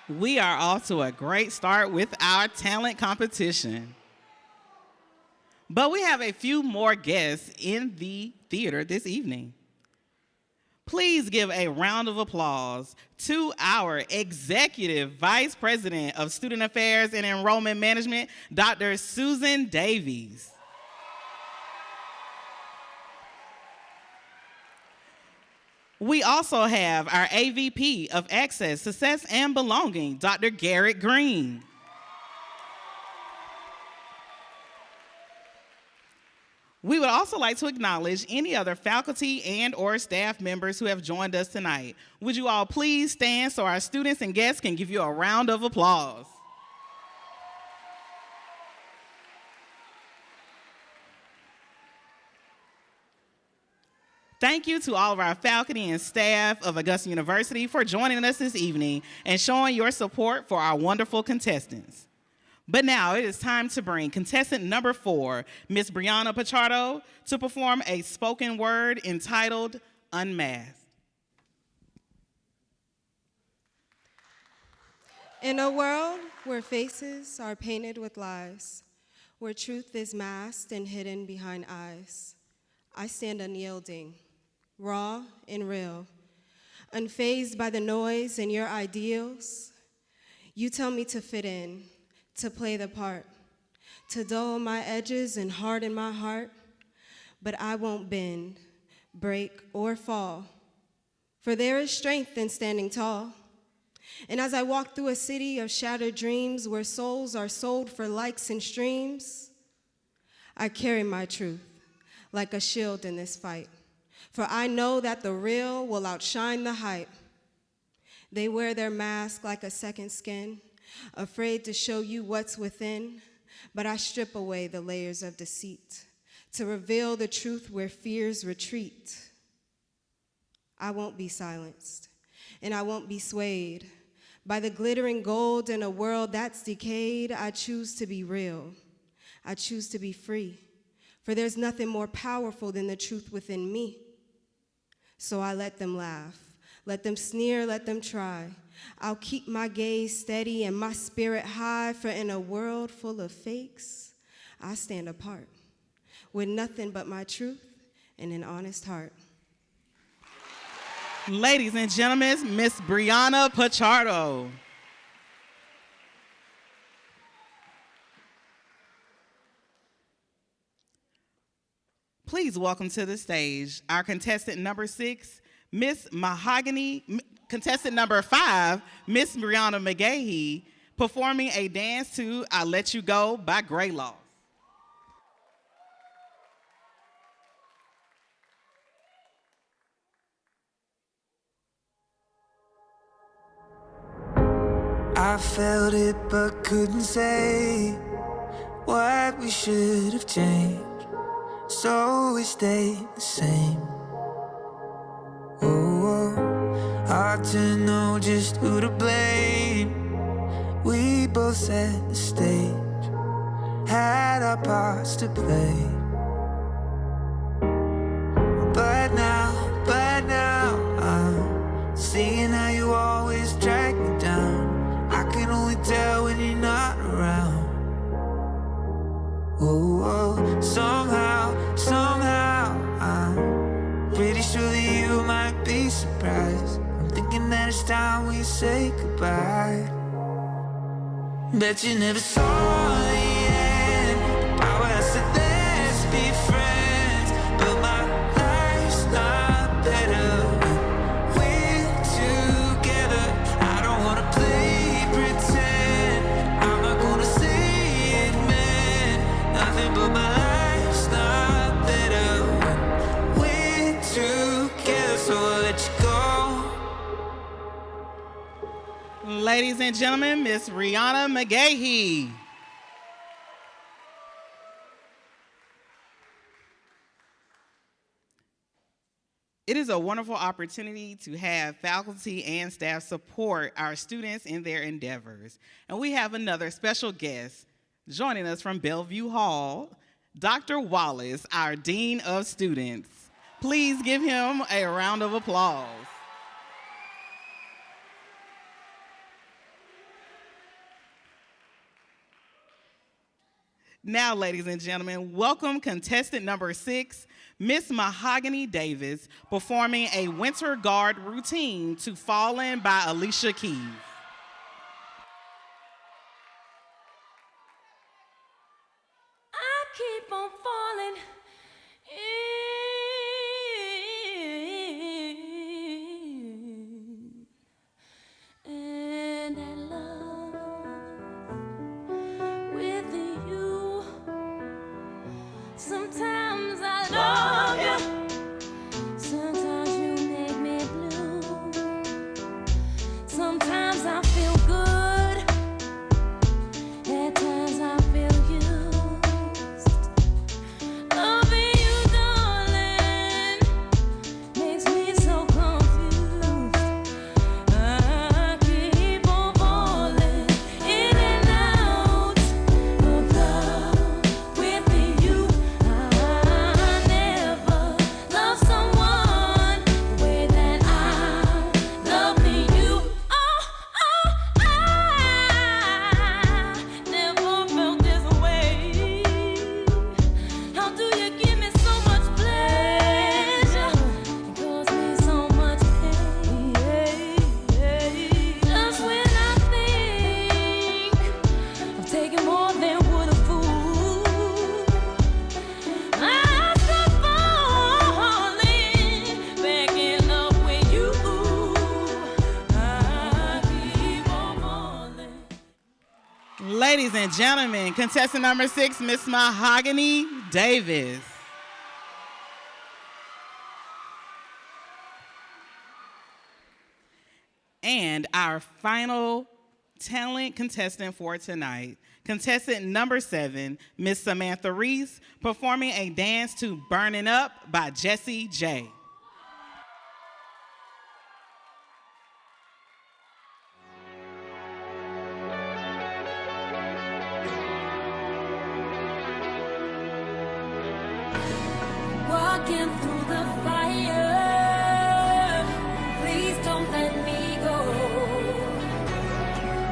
We are off to a great start with our talent competition. But we have a few more guests in the theater this evening. Please give a round of applause to our Executive Vice President of Student Affairs and Enrollment Management, Dr. Susan Davies. We also have our AVP of Access, Success, and Belonging, Dr. Garrett Green. We would also like to acknowledge any other faculty and or staff members who have joined us tonight. Would you all please stand so our students and guests can give you a round of applause? Thank you to all of our faculty and staff of Augusta University for joining us this evening and showing your support for our wonderful contestants. But now it is time to bring contestant number 4, Miss Brianna Pichardo, to perform a spoken word entitled Unmasked.
In a world where faces are painted with lies, where truth is masked and hidden behind eyes, I stand unyielding, raw and real, unfazed by the noise and your ideals. You tell me to fit in, to play the part, to dull my edges and harden my heart, but I won't bend, break, or fall, for there is strength in standing tall. And as I walk through a city of shattered dreams where souls are sold for likes and streams, I carry my truth like a shield in this fight, for I know that the real will outshine the hype. They wear their mask like a second skin, afraid to show you what's within, but I strip away the layers of deceit to reveal the truth where fears retreat. I won't be silenced, and I won't be swayed by the glittering gold in a world that's decayed. I choose to be real. I choose to be free, for there's nothing more powerful than the truth within me. So I let them laugh, let them sneer, let them try. I'll keep my gaze steady and my spirit high, for in a world full of fakes, I stand apart with nothing but my truth and an honest heart.
Ladies and gentlemen, Miss Brianna Pichardo. Please welcome to the stage our contestant number 6, Miss contestant number 5, Miss Brianna McGahee, performing a dance to I Let You Go by Grey Law.
I felt it but couldn't say what we should have changed, so we stayed the same. Oh, hard to know just who to blame. We both set the stage, had our parts to play. But now I'm seeing how you always drag me down. I can only tell when you're not around. Oh, somehow, I'm pretty sure that you might be surprised. I'm thinking that it's time we say goodbye. Bet you never saw the end. The power that said let's be friends, but my life's not better when we're together. I don't wanna play pretend. I'm not gonna say it meant nothing, but my life's not better when we're together. So I'll let you go.
Ladies and gentlemen, Miss Brianna McGahee. It is a wonderful opportunity to have faculty and staff support our students in their endeavors. And we have another special guest joining us from Bellevue Hall, Dr. Wallace, our Dean of Students. Please give him a round of applause. Now, ladies and gentlemen, welcome contestant number 6, Miss Mahogany Davis, performing a Winter Guard routine to Fallin' by Alicia Keys.
I keep on falling in, and I love with you. Sometimes I love you, sometimes you make me blue. Sometimes I
Ladies and gentlemen, contestant number 6, Miss Mahogany Davis. And our final talent contestant for tonight, contestant number 7, Miss Samantha Reese, performing a dance to Burning Up by Jessie J.
Walking through the fire, please don't let me go.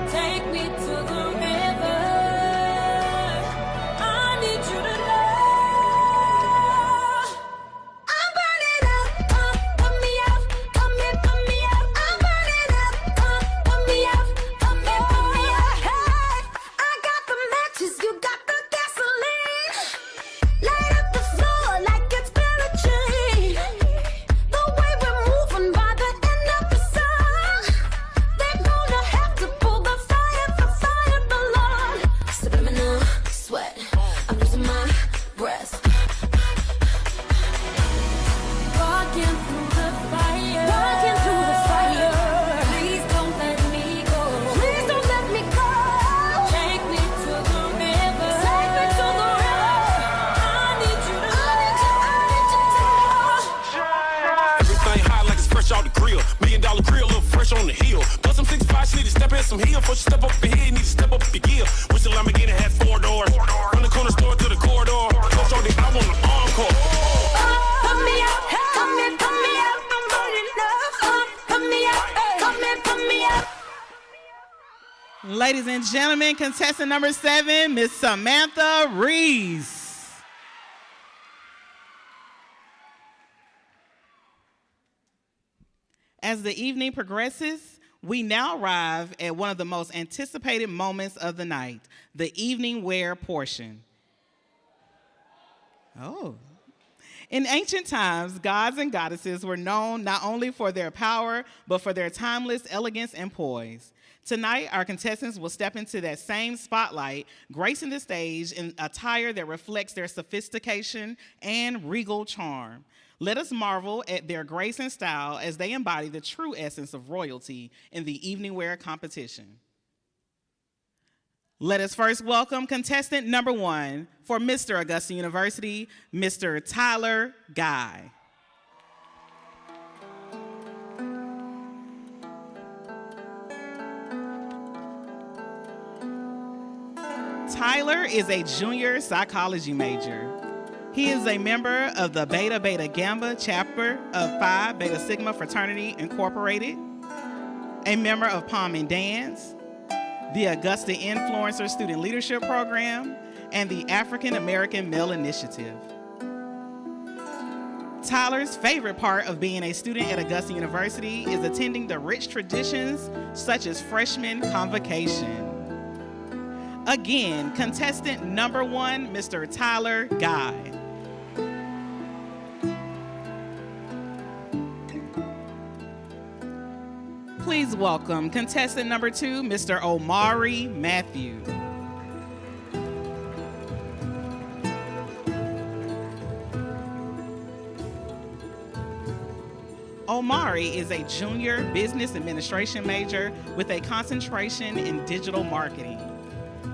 Take me to the river, I need you to know. I'm burning up, put me out, come and put me out. I'm burning up, put me out, come and put me out. Hey, I got the matches, you got the gasoline. Light up the floor like it's been a chain. The way we're moving by the end of the song, they're gonna have to pull the fire belong. Subliminal sweat, I'm losing my breath. Walking through the fire, please don't let me go. Please don't let me go. Take me to the river, take me to the river. I need you to
Everything hot like it's fresh out the grill. $1 million grill, look fresh on the hill. Plus some 6'5", she need to step in some heel. Before she step up in here, you need to step up your gear. Wish the Lamborghini had 4 doors. From the corner store to the corridor. Coach all the I want an encore.
put me out, come and put me out. I'm burning up, put me out, come and put me out.
Ladies and gentlemen, contestant number 7, Miss Samantha Reese. As the evening progresses, we now arrive at one of the most anticipated moments of the night, the evening wear portion. Oh. In ancient times, gods and goddesses were known not only for their power, but for their timeless elegance and poise. Tonight, our contestants will step into that same spotlight, gracing the stage in attire that reflects their sophistication and regal charm. Let us marvel at their grace and style as they embody the true essence of royalty in the evening wear competition. Let us first welcome contestant number 1 for Mr. Augusta University, Mr. Tyler Guy. Tyler is a junior psychology major. He is a member of the Beta Beta Gamma chapter of Phi Beta Sigma Fraternity Incorporated, a member of Palm and Dance, the Augusta Influencer Student Leadership Program, and the African American Male Initiative. Tyler's favorite part of being a student at Augusta University is attending the rich traditions such as freshman convocation. Again, contestant number 1, Mr. Tyler Guy. Please welcome contestant number 2, Mr. Omari Matthew. Omari is a junior business administration major with a concentration in digital marketing.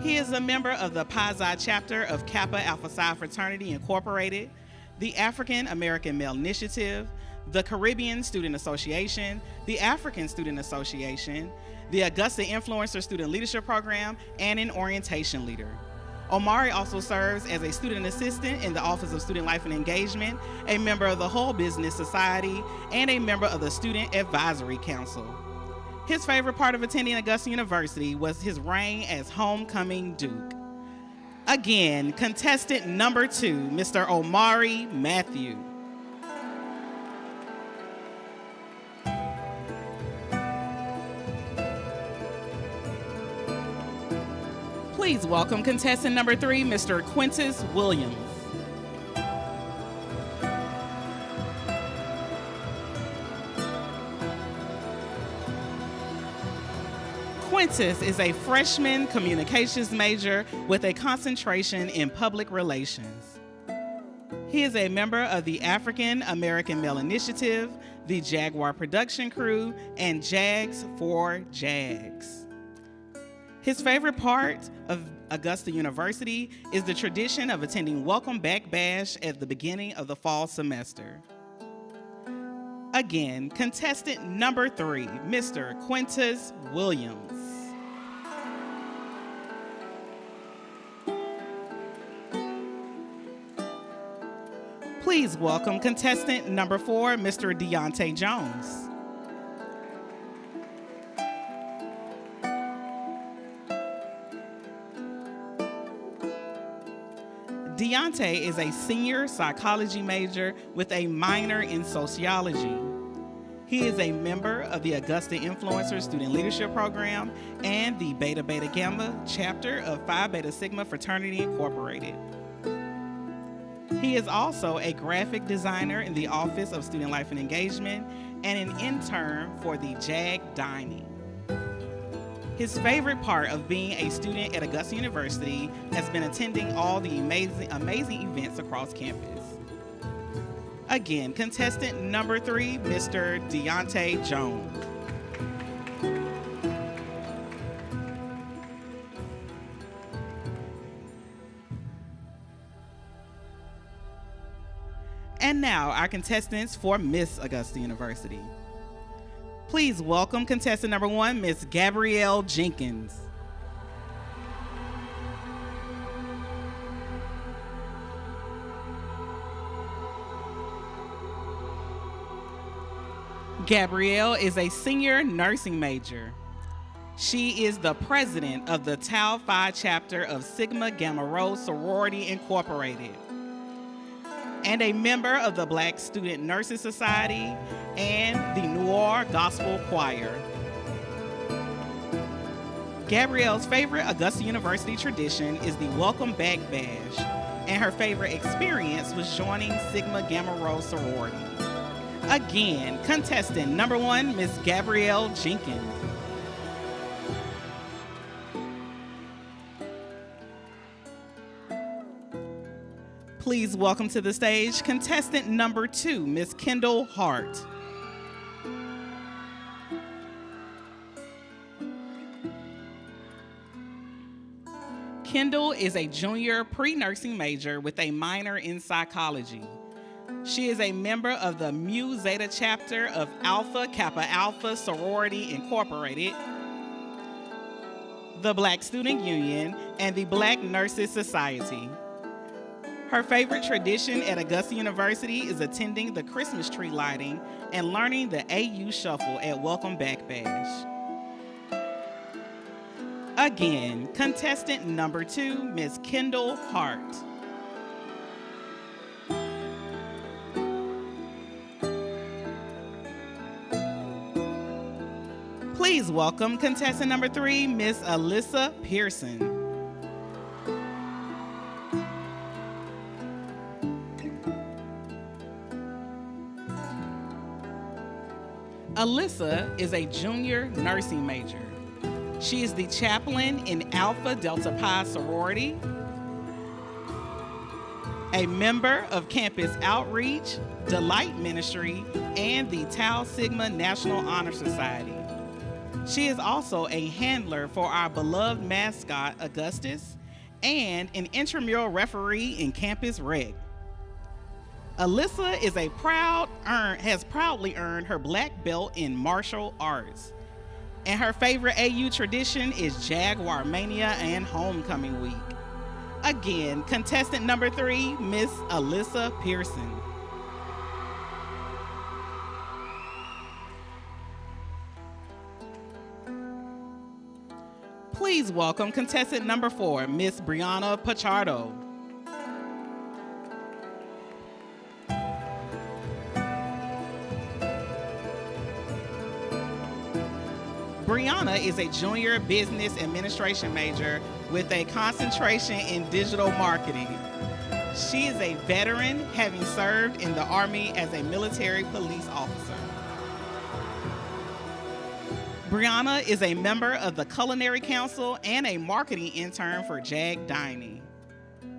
He is a member of the Pi Xi chapter of Kappa Alpha Psi Fraternity Incorporated, the African American Male Initiative, the Caribbean Student Association, the African Student Association, the Augusta Influencer Student Leadership Program, and an orientation leader. Omari also serves as a student assistant in the Office of Student Life and Engagement, a member of the Whole Business Society, and a member of the Student Advisory Council. His favorite part of attending Augusta University was his reign as homecoming Duke. Again, contestant number 2, Mr. Omari Matthew. Please welcome contestant number 3, Mr. Quintus Williams. Quintus is a freshman communications major with a concentration in public relations. He is a member of the African American Male Initiative, the Jaguar Production Crew, and Jags for Jags. His favorite part of Augusta University is the tradition of attending Welcome Back Bash at the beginning of the fall semester. Again, contestant number 3, Mr. Quintus Williams. Please welcome contestant number 4, Mr. Deontay Jones. Deontay is a senior psychology major with a minor in sociology. He is a member of the Augusta Influencer Student Leadership Program and the Beta Beta Gamma chapter of Phi Beta Sigma Fraternity Incorporated. He is also a graphic designer in the Office of Student Life and Engagement and an intern for the JAG Dining. His favorite part of being a student at Augusta University has been attending all the amazing events across campus. Again, contestant number 3, Mr. Deontay Jones. And now, our contestants for Miss Augusta University. Please welcome contestant number 1, Miss Gabrielle Jenkins. Gabrielle is a senior nursing major. She is the president of the Tau Phi chapter of Sigma Gamma Rho Sorority Incorporated and a member of the Black Student Nurses Society and the Noir Gospel Choir. Gabrielle's favorite Augusta University tradition is the Welcome Back Bash, and her favorite experience was joining Sigma Gamma Rho sorority. Again, contestant number 1, Miss Gabrielle Jenkins. Please welcome to the stage contestant number 2, Miss Kendall Hart. Kendall is a junior pre-nursing major with a minor in psychology. She is a member of the Mu Zeta chapter of Alpha Kappa Alpha Sorority Incorporated, the Black Student Union, and the Black Nurses Society. Her favorite tradition at Augusta University is attending the Christmas tree lighting and learning the AU Shuffle at Welcome Back Bash. Again, contestant number 2, Miss Kendall Hart. Please welcome contestant number 3, Miss Alyssa Pearson. Alyssa is a junior nursing major. She is the chaplain in Alpha Delta Pi sorority, a member of Campus Outreach, Delight Ministry, and the Tau Sigma National Honor Society. She is also a handler for our beloved mascot, Augustus, and an intramural referee in Campus Rec. Alyssa is has proudly earned her black belt in martial arts. And her favorite AU tradition is Jaguar Mania and Homecoming Week. Again, contestant number 3, Miss Alyssa Pearson. Please welcome contestant number 4, Miss Brianna Pachardo. Brianna is a junior business administration major with a concentration in digital marketing. She is a veteran, having served in the Army as a military police officer. Brianna is a member of the Culinary Council and a marketing intern for Jag Dining.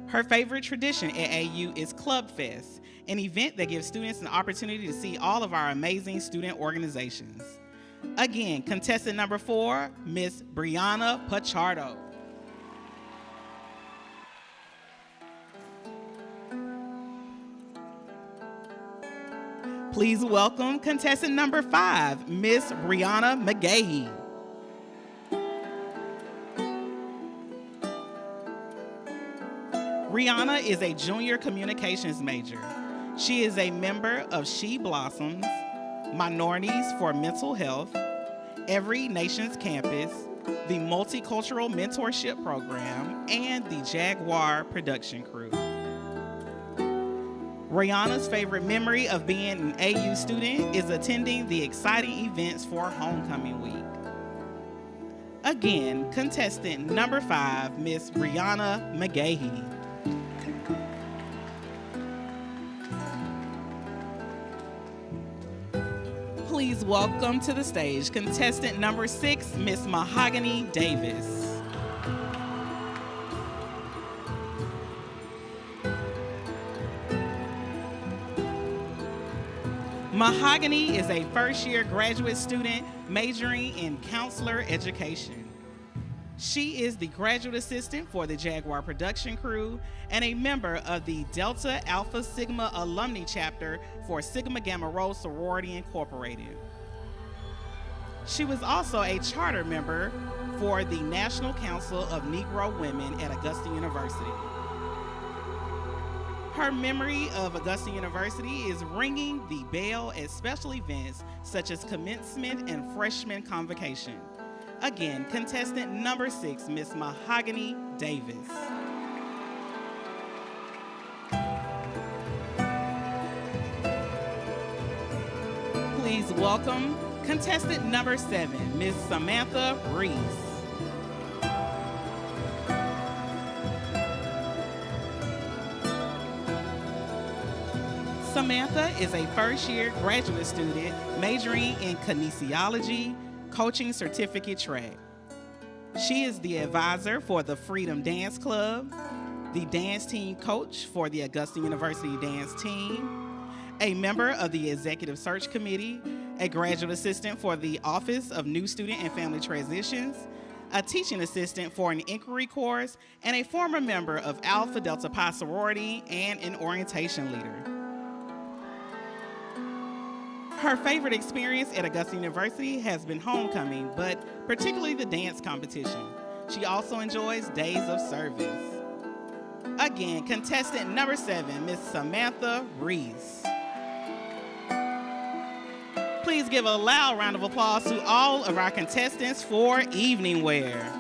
Her favorite tradition at AU is Club Fest, an event that gives students an opportunity to see all of our amazing student organizations. Again, contestant number 4, Miss Brianna Pachardo. Please welcome contestant number 5, Miss Brianna McGahee. Brianna is a junior communications major. She is a member of She Blossoms, Minorities for Mental Health, Every Nation's Campus, the Multicultural Mentorship Program, and the Jaguar production crew. Brianna's favorite memory of being an AU student is attending the exciting events for Homecoming Week. Again, contestant number 5, Miss Brianna McGahee. Please welcome to the stage contestant number 6, Miss Mahogany Davis. Mahogany is a first-year graduate student majoring in counselor education. She is the graduate assistant for the Jaguar production crew and a member of the Delta Alpha Sigma alumni chapter for Sigma Gamma Rho Sorority Incorporated. She was also a charter member for the National Council of Negro Women at Augusta University. Her memory of Augusta University is ringing the bell at special events such as commencement and freshman convocation. Again, contestant number 6, Miss Mahogany Davis. Please welcome contestant number 7, Miss Samantha Reese. Samantha is a first-year graduate student majoring in kinesiology, coaching certificate track. She is the advisor for the Freedom Dance Club, the dance team coach for the Augusta University dance team, a member of the Executive Search Committee, a graduate assistant for the Office of New Student and Family Transitions, a teaching assistant for an inquiry course, and a former member of Alpha Delta Pi sorority and an orientation leader. Her favorite experience at Augusta University has been homecoming, but particularly the dance competition. She also enjoys days of service. Again, contestant number 7, Miss Samantha Reese. Please give a loud round of applause to all of our contestants for evening wear.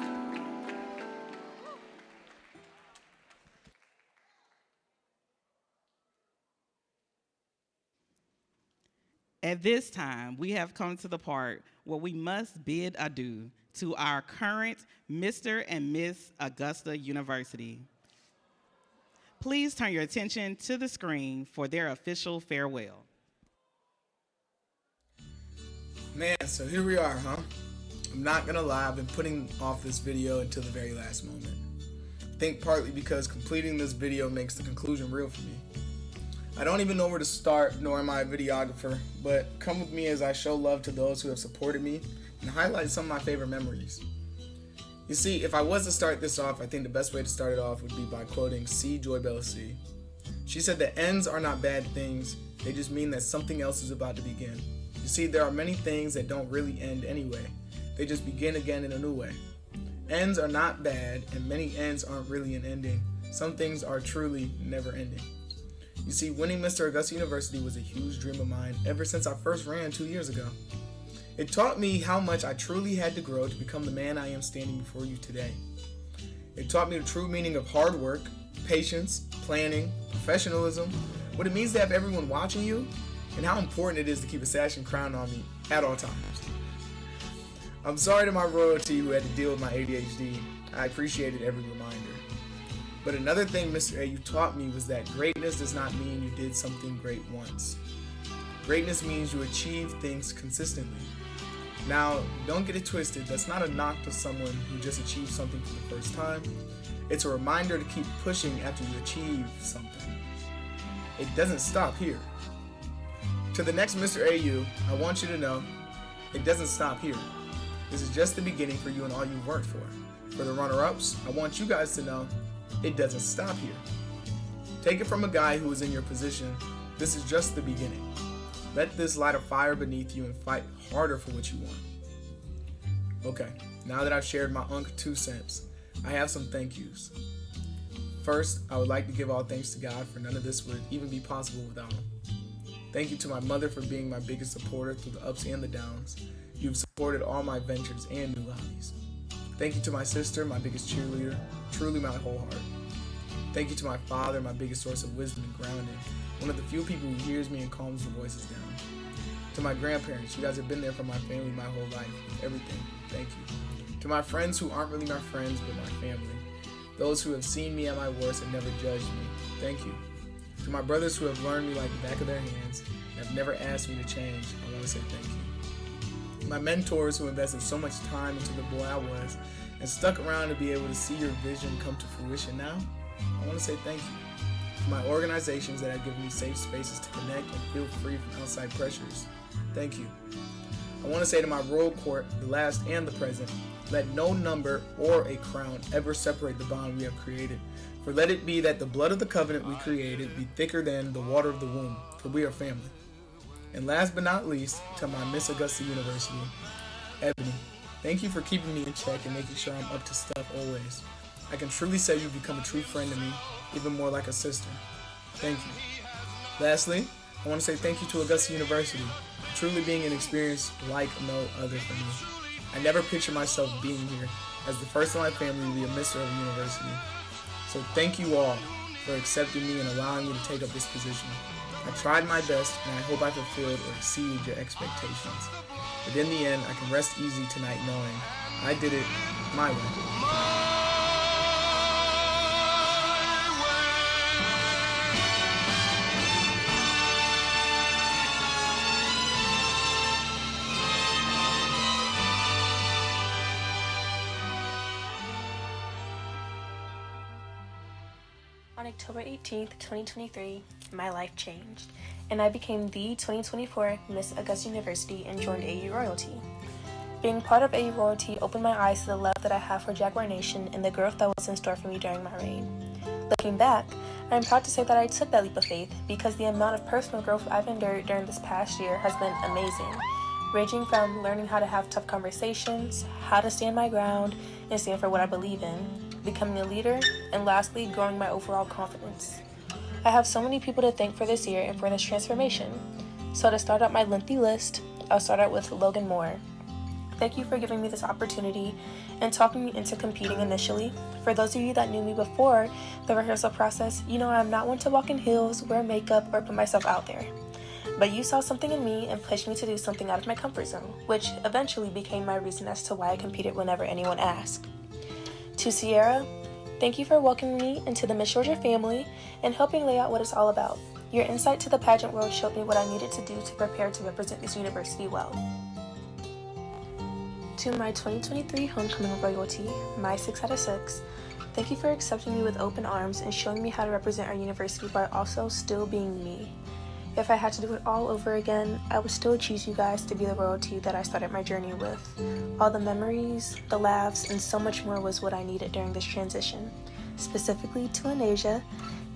At this time, we have come to the part where we must bid adieu to our current Mr. and Miss Augusta University. Please turn your attention to the screen for their official farewell.
Man, so here we are, huh? I'm not gonna lie, I've been putting off this video until the very last moment. I think partly because completing this video makes the conclusion real for me. I don't even know where to start, nor am I a videographer, but come with me as I show love to those who have supported me and highlight some of my favorite memories. You see, if I was to start this off, I think the best way to start it off would be by quoting C. Joy Bella C. She said that ends are not bad things, they just mean that something else is about to begin. You see, there are many things that don't really end anyway, they just begin again in a new way. Ends are not bad, and many ends aren't really an ending. Some things are truly never ending. You see, winning Mr. Augusta University was a huge dream of mine ever since I first ran 2 years ago. It taught me how much I truly had to grow to become the man I am standing before you today. It taught me the true meaning of hard work, patience, planning, professionalism, what it means to have everyone watching you, and how important it is to keep a sash and crown on me at all times. I'm sorry to my royalty who had to deal with my ADHD. I appreciated every reminder. But another thing Mr. A, you taught me was that greatness does not mean you did something great once. Greatness means you achieve things consistently. Now, don't get it twisted. That's not a knock to someone who just achieved something for the first time. It's a reminder to keep pushing after you achieve something. It doesn't stop here. To the next Mr. AU, I want you to know, it doesn't stop here. This is just the beginning for you and all you've worked for. For the runner-ups, I want you guys to know, it doesn't stop here. Take it from a guy who is in your position, this is just the beginning. Let this light a fire beneath you and fight harder for what you want. Okay, now that I've shared my 2 cents, I have some thank yous. First, I would like to give all thanks to God, for none of this would even be possible without Him. Thank you to my mother for being my biggest supporter through the ups and the downs. You've supported all my ventures and new hobbies. Thank you to my sister, my biggest cheerleader, truly my whole heart. Thank you to my father, my biggest source of wisdom and grounding, one of the few people who hears me and calms the voices down. To my grandparents, you guys have been there for my family my whole life, with everything. Thank you. To my friends who aren't really my friends, but my family. Those who have seen me at my worst and never judged me. Thank you. To my brothers who have learned me like the back of their hands and have never asked me to change, I want to say thank you. My mentors who invested so much time into the boy I was and stuck around to be able to see your vision come to fruition now, I want to say thank you. To my organizations that have given me safe spaces to connect and feel free from outside pressures, thank you. I want to say to my royal court, the last and the present, let no number or a crown ever separate the bond we have created. For let it be that the blood of the covenant we created be thicker than the water of the womb, for we are family. And last but not least, to my Miss Augusta University, Ebony, thank you for keeping me in check and making sure I'm up to stuff always. I can truly say you've become a true friend to me, even more like a sister. Thank you. Lastly, I want to say thank you to Augusta University, for truly being an experience like no other for me. I never pictured myself being here as the first in my family to be a Mr. of the university. So thank you all for accepting me and allowing me to take up this position. I tried my best, and I hope I fulfilled or exceeded your expectations. But in the end, I can rest easy tonight knowing I did it my way.
On October 18th, 2023, my life changed, and I became the 2024 Miss Augusta University and joined AU Royalty. Being part of AU Royalty opened my eyes to the love that I have for Jaguar Nation and the growth that was in store for me during my reign. Looking back, I'm proud to say that I took that leap of faith because the amount of personal growth I've endured during this past year has been amazing, ranging from learning how to have tough conversations, how to stand my ground, and stand for what I believe in, becoming a leader, and lastly, growing my overall confidence. I have so many people to thank for this year and for this transformation. So to start out my lengthy list, I'll start out with Logan Moore. Thank you for giving me this opportunity and talking me into competing initially. For those of you that knew me before the rehearsal process, you know I'm not one to walk in heels, wear makeup, or put myself out there. But you saw something in me and pushed me to do something out of my comfort zone, which eventually became my reason as to why I competed whenever anyone asked. To Sierra, thank you for welcoming me into the Miss Georgia family and helping lay out what it's all about. Your insight to the pageant world showed me what I needed to do to prepare to represent this university well. To my 2023 homecoming royalty, my 6 out of 6, thank you for accepting me with open arms and showing me how to represent our university while also still being me. If I had to do it all over again, I would still choose you guys to be the royalty that I started my journey with. All the memories, the laughs, and so much more was what I needed during this transition. Specifically to Anasia,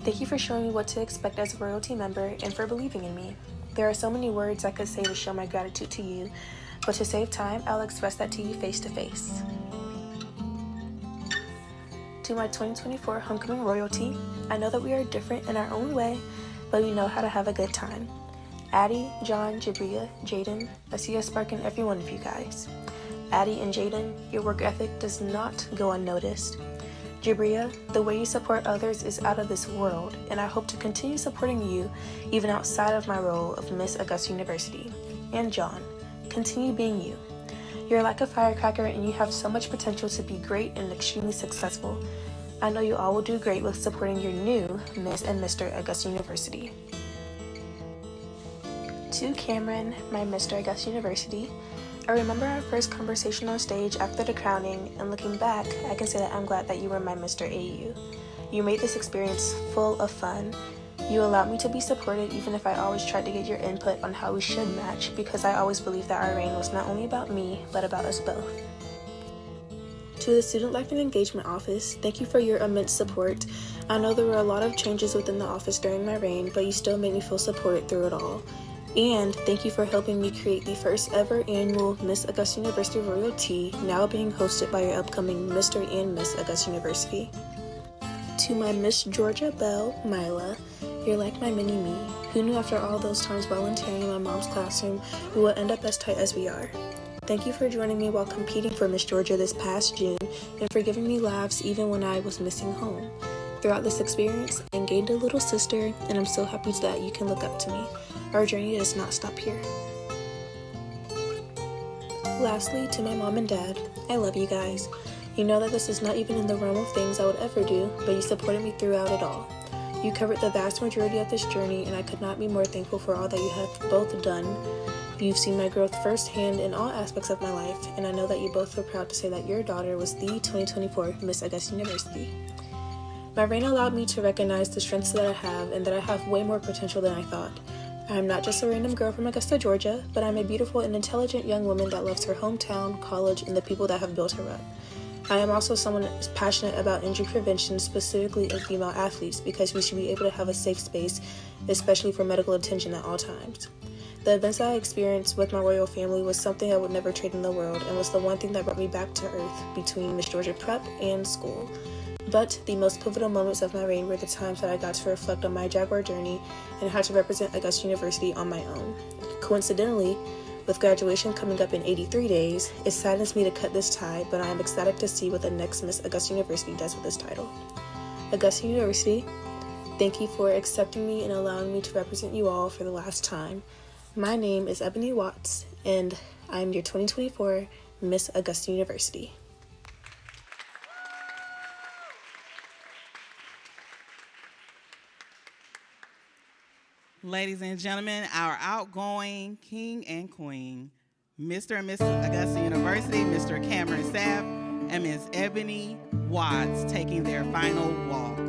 thank you for showing me what to expect as a royalty member and for believing in me. There are so many words I could say to show my gratitude to you, but to save time, I'll express that to you face to face. To my 2024 homecoming royalty, I know that we are different in our own way, but we know how to have a good time. Addie, John, Jabria, Jaden, I see a spark in every one of you guys. Addie and Jaden, your work ethic does not go unnoticed. Jabria, the way you support others is out of this world, and I hope to continue supporting you even outside of my role of Miss Augusta University. And John, continue being you. You're like a firecracker and you have so much potential to be great and extremely successful. I know you all will do great with supporting your new Miss and Mr. Augusta University. To Cameron, my Mr. Augusta University, I remember our first conversation on stage after the crowning, and looking back, I can say that I'm glad that you were my Mr. AU. You made this experience full of fun. You allowed me to be supported even if I always tried to get your input on how we should match, because I always believed that our reign was not only about me, but about us both. To the Student Life and Engagement Office, thank you for your immense support. I know there were a lot of changes within the office during my reign, but you still made me feel supported through it all. And thank you for helping me create the first ever annual Miss Augusta University Royal Tea, now being hosted by your upcoming Mr. and Miss Augusta University. To my Miss Georgia Bell, Mila, you're like my mini-me. Who knew after all those times volunteering in my mom's classroom, we would end up as tight as we are. Thank you for joining me while competing for Miss Georgia this past June, and for giving me laughs even when I was missing home. Throughout this experience, I gained a little sister, and I'm so happy that you can look up to me. Our journey does not stop here. Lastly, to my mom and dad, I love you guys. You know that this is not even in the realm of things I would ever do, but you supported me throughout it all. You covered the vast majority of this journey, and I could not be more thankful for all that you have both done. You've seen my growth firsthand in all aspects of my life, and I know that you both are proud to say that your daughter was the 2024 Miss Augusta University. My reign allowed me to recognize the strengths that I have, and that I have way more potential than I thought. I am not just a random girl from Augusta, Georgia, but I'm a beautiful and intelligent young woman that loves her hometown, college, and the people that have built her up. I am also someone that is passionate about injury prevention, specifically in female athletes, because we should be able to have a safe space, especially for medical attention at all times. The events I experienced with my royal family was something I would never trade in the world, and was the one thing that brought me back to earth between Miss Georgia prep and school. But the most pivotal moments of my reign were the times that I got to reflect on my Jaguar journey and how to represent Augusta University on my own. Coincidentally, with graduation coming up in 83 days, it saddens me to cut this tie, but I am ecstatic to see what the next Miss Augusta University does with this title. Augusta University, thank you for accepting me and allowing me to represent you all for the last time. My name is Ebony Watts, and I'm your 2024 Miss Augusta University.
Ladies and gentlemen, our outgoing king and queen, Mr. and Miss Augusta University, Mr. Cameron Sapp, and Ms. Ebony Watts taking their final walk.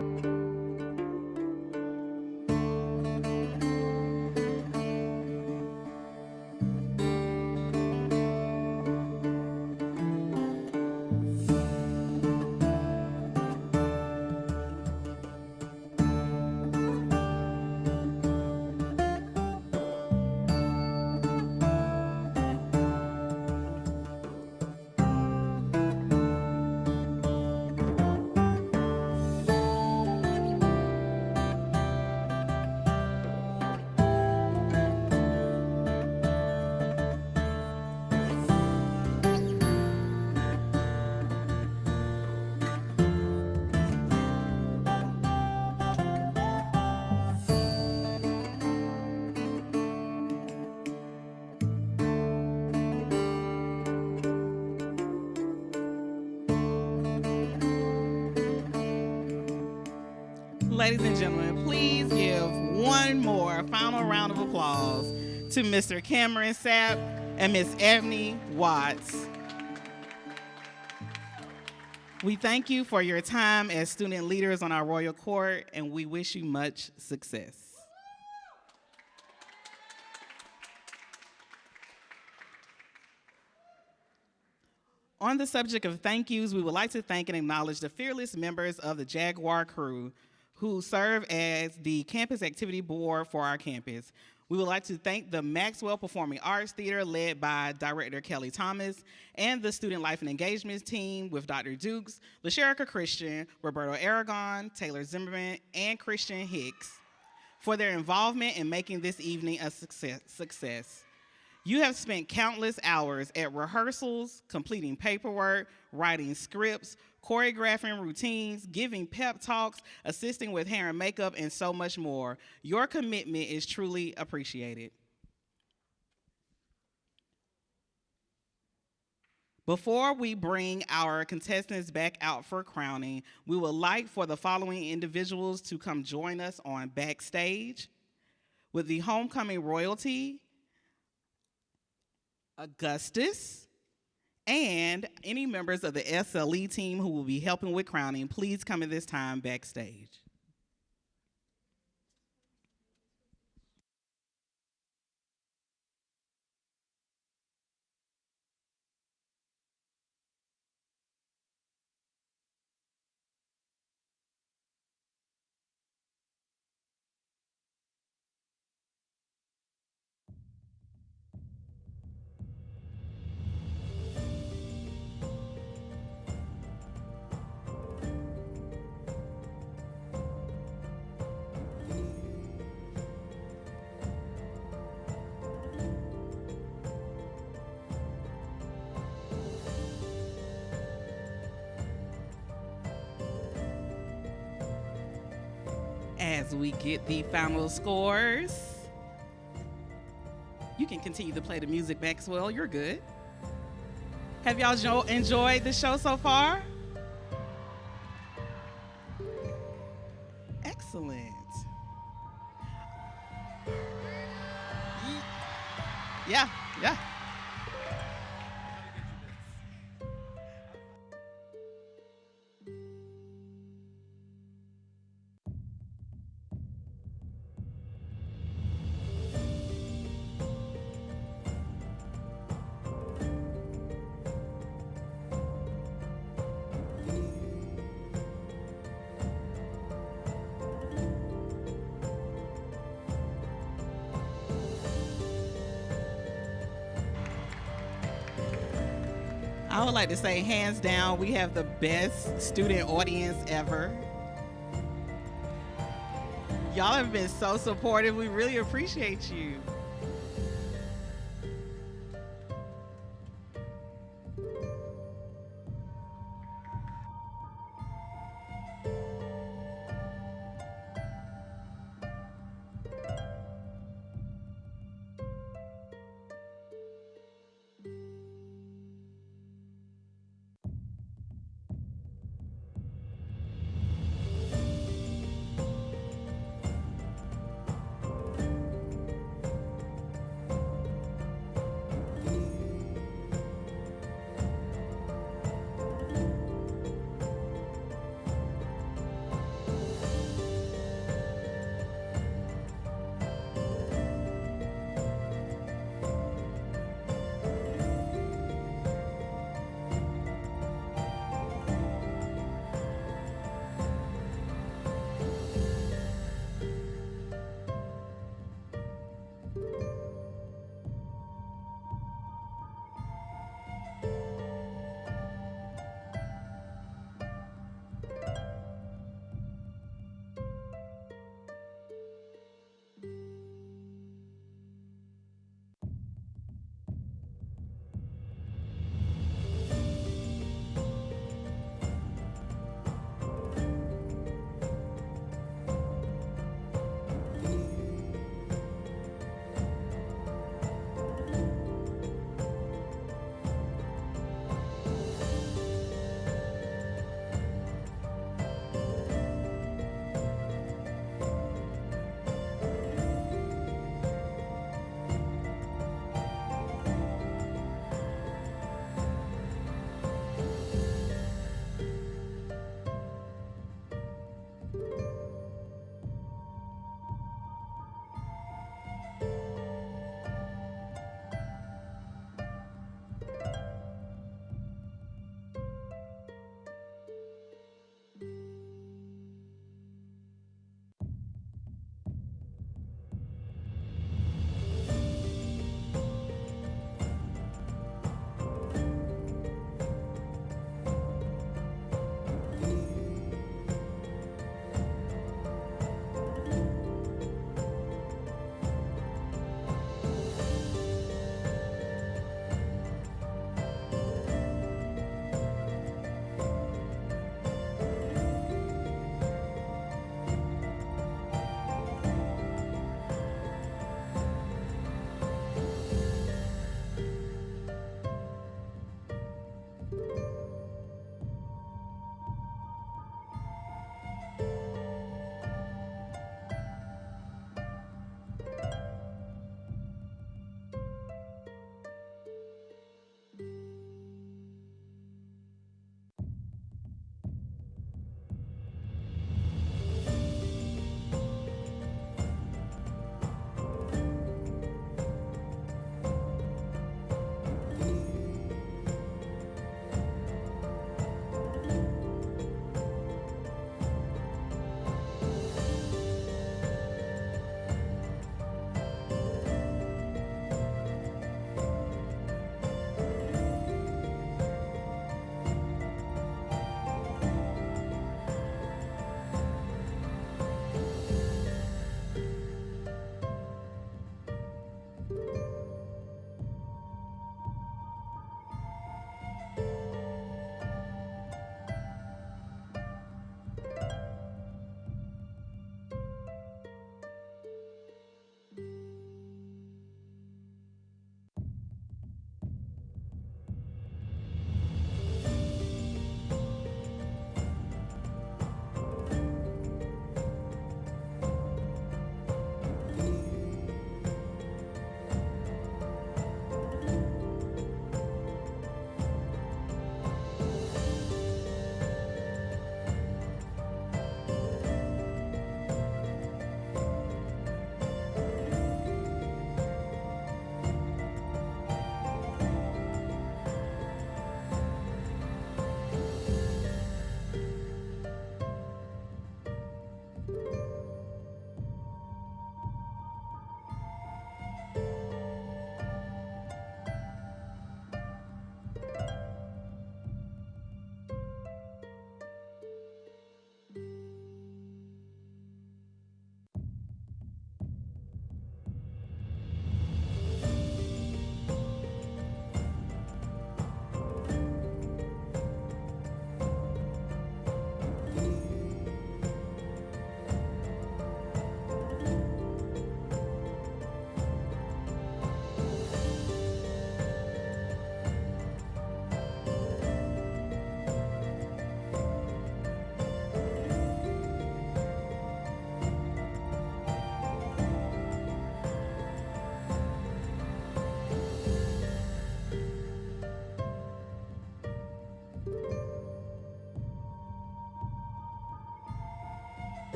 Ladies and gentlemen, please give one more final round of applause to Mr. Cameron Sapp and Ms. Ebony Watts. We thank you for your time as student leaders on our royal court, and we wish you much success. On the subject of thank yous, we would like to thank and acknowledge the fearless members of the Jaguar crew who serve as the campus activity board for our campus. We would like to thank the Maxwell Performing Arts Theater led by Director Kelly Thomas and the Student Life and Engagement team with Dr. Dukes, LaSherica Christian, Roberto Aragon, Taylor Zimmerman, and Christian Hicks for their involvement in making this evening a success. You have spent countless hours at rehearsals, completing paperwork, writing scripts, choreographing routines, giving pep talks, assisting with hair and makeup, and so much more. Your commitment is truly appreciated. Before we bring our contestants back out for crowning, we would like for the following individuals to come join us on backstage. With the homecoming royalty, Augustus, and any members of the SLE team who will be helping with crowning, please come at this time backstage. As we get the final scores, you can continue to play the music, Maxwell. You're good. Have y'all enjoyed the show so far? Excellent. Yeah. I would like to say, hands down, we have the best student audience ever. Y'all have been so supportive. We really appreciate you.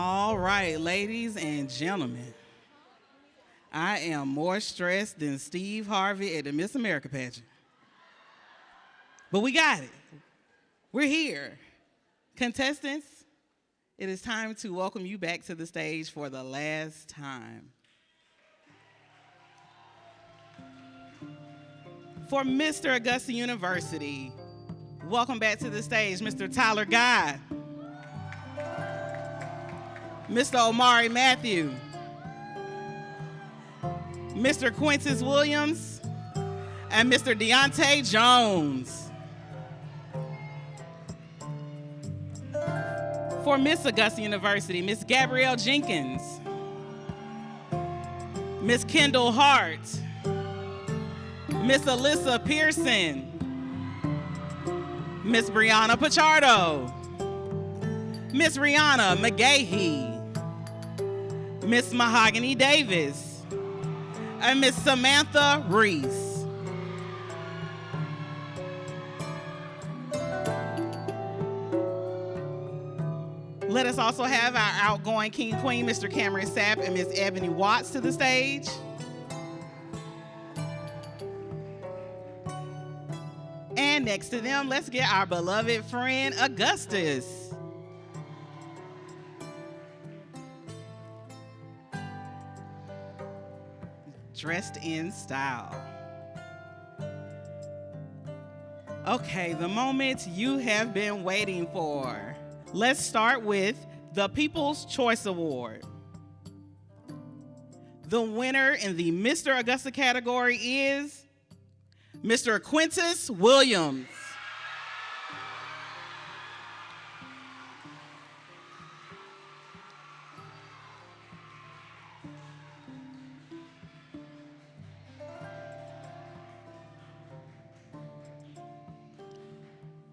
All right, ladies and gentlemen, I am more stressed than Steve Harvey at the Miss America pageant. But we got it. We're here. Contestants, it is time to welcome you back to the stage for the last time. For Mr. Augusta University, welcome back to the stage, Mr. Tyler Guy, Mr. Omari Matthew, Mr. Quintus Williams, and Mr. Deontay Jones. For Miss Augusta University, Miss Gabrielle Jenkins, Miss Kendall Hart, Miss Alyssa Pearson, Miss Brianna Pichardo, Miss Rihanna McGahee, Miss Mahogany Davis, and Miss Samantha Reese. Let us also have our outgoing King Queen, Mr. Cameron Sapp and Miss Ebony Watts to the stage. And next to them, let's get our beloved friend, Augustus. Dressed in style. Okay, the moment you have been waiting for. Let's start with the People's Choice Award. The winner in the Mr. Augusta category is Mr. Quintus Williams.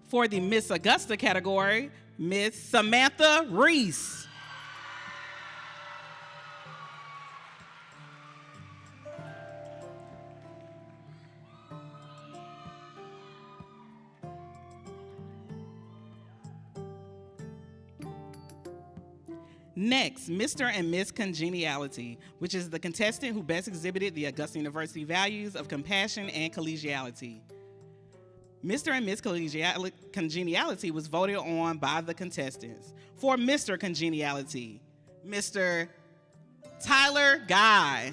For the Miss Augusta category, Miss Samantha Reese. Next, Mr. and Miss Congeniality, which is the contestant who best exhibited the Augusta University values of compassion and collegiality. Mr. and Miss Congeniality was voted on by the contestants. For Mr. Congeniality, Mr. Tyler Guy.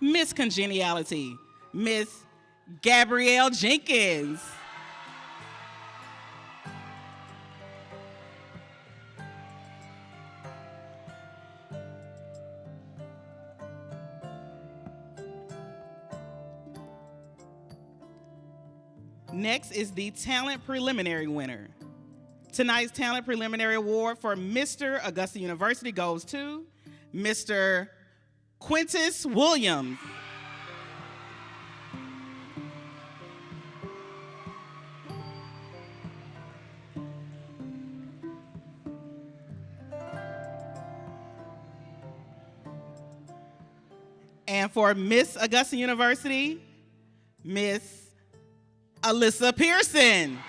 Miss Congeniality, Miss Gabrielle Jenkins. Next is the Talent Preliminary winner. Tonight's Talent Preliminary Award for Mr. Augusta University goes to Mr. Quintus Williams. And for Miss Augusta University, Miss Alyssa Pearson.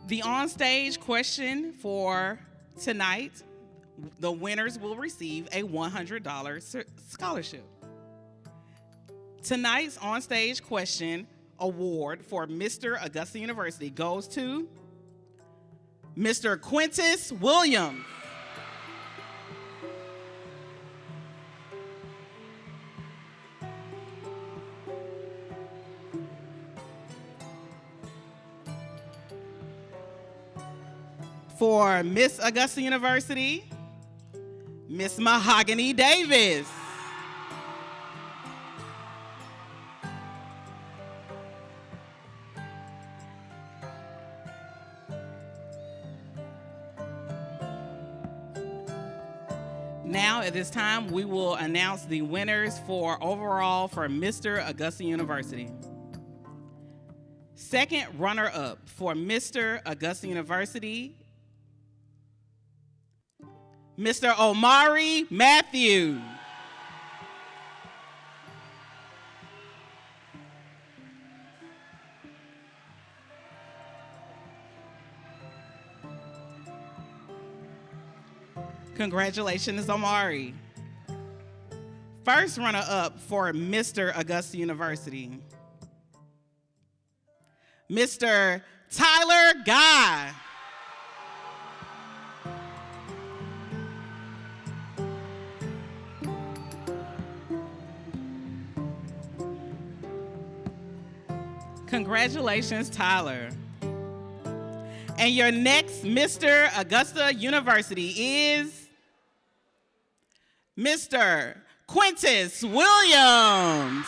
The on-stage question for tonight, the winners will receive a $100 scholarship. Tonight's on-stage question award for Mr. Augusta University goes to Mr. Quintus Williams. For Miss Augusta University, Miss Mahogany Davis. Now, at this time, we will announce the winners for overall for Mr. Augusta University. Second runner-up for Mr. Augusta University, Mr. Omari Matthew. Congratulations, Omari. First runner-up for Mr. Augusta University, Mr. Tyler Guy. Congratulations, Tyler. And your next Mr. Augusta University is Mr. Quintus Williams.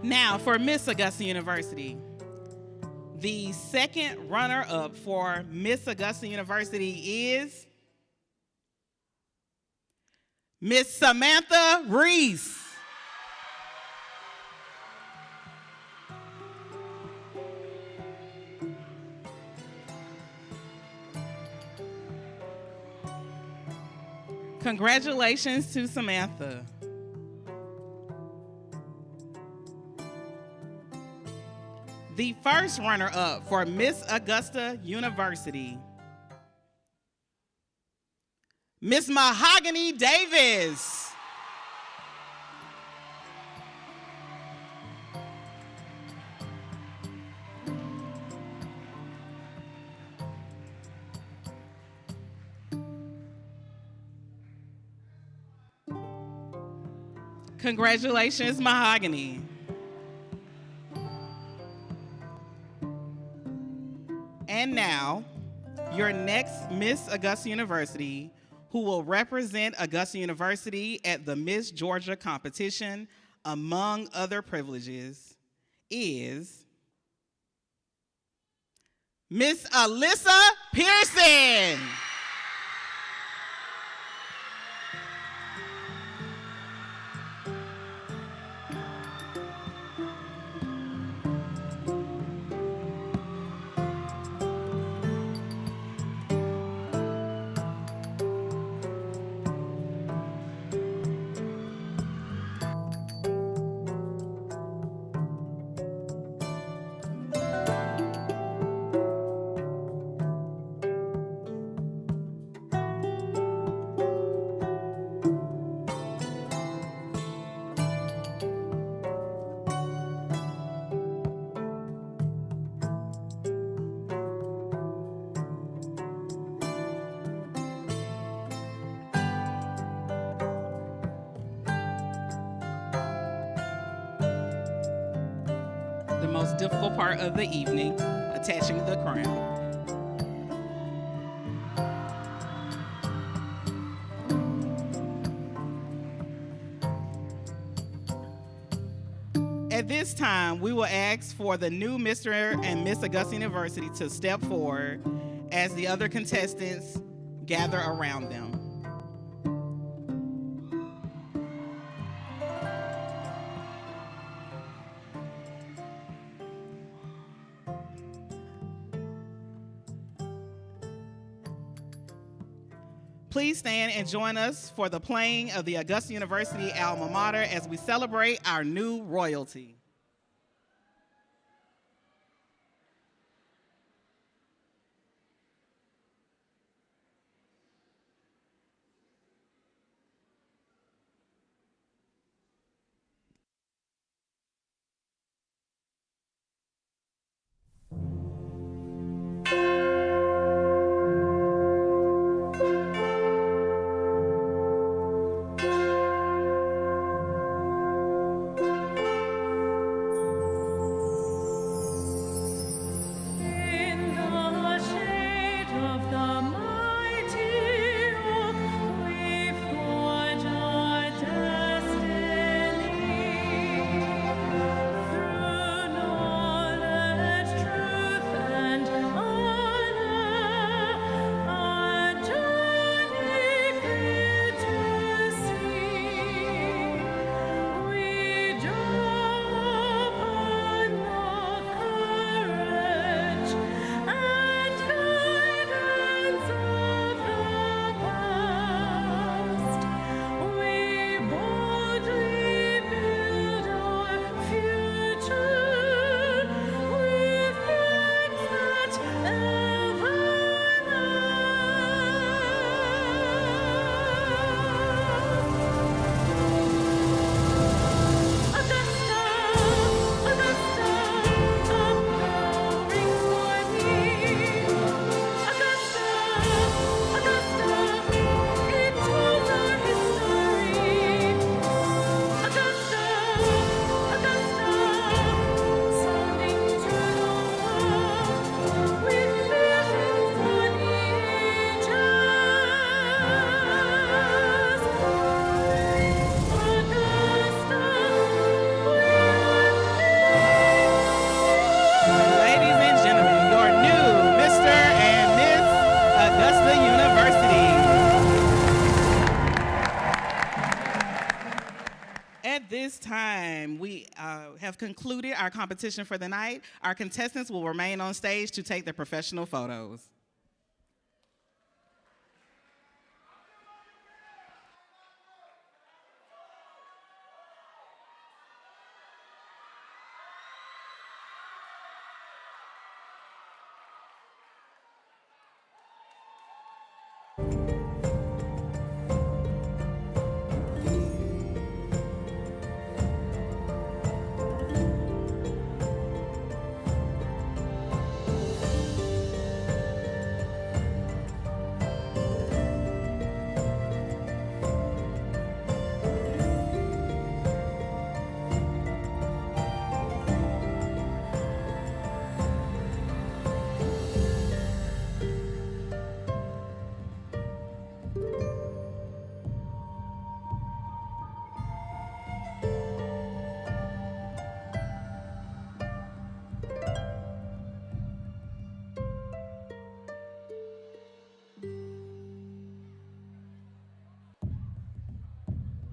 Now, for Miss Augusta University, the second runner-up for Miss Augusta University is Miss Samantha Reese. Congratulations to Samantha. The first runner-up for Miss Augusta University, Miss Mahogany Davis. Congratulations, Mahogany. And now, your next Miss Augusta University, who will represent Augusta University at the Miss Georgia competition, among other privileges, is Miss Alyssa Pearson. The most difficult part of the evening, attaching the crown. this time, we will ask for the new Mr. and Miss Augusta University to step forward as the other contestants gather around them. Please stand and join us for the playing of the Augusta University alma mater as we celebrate our new royalty. Have concluded our competition for the night. Our contestants will remain on stage to take their professional photos.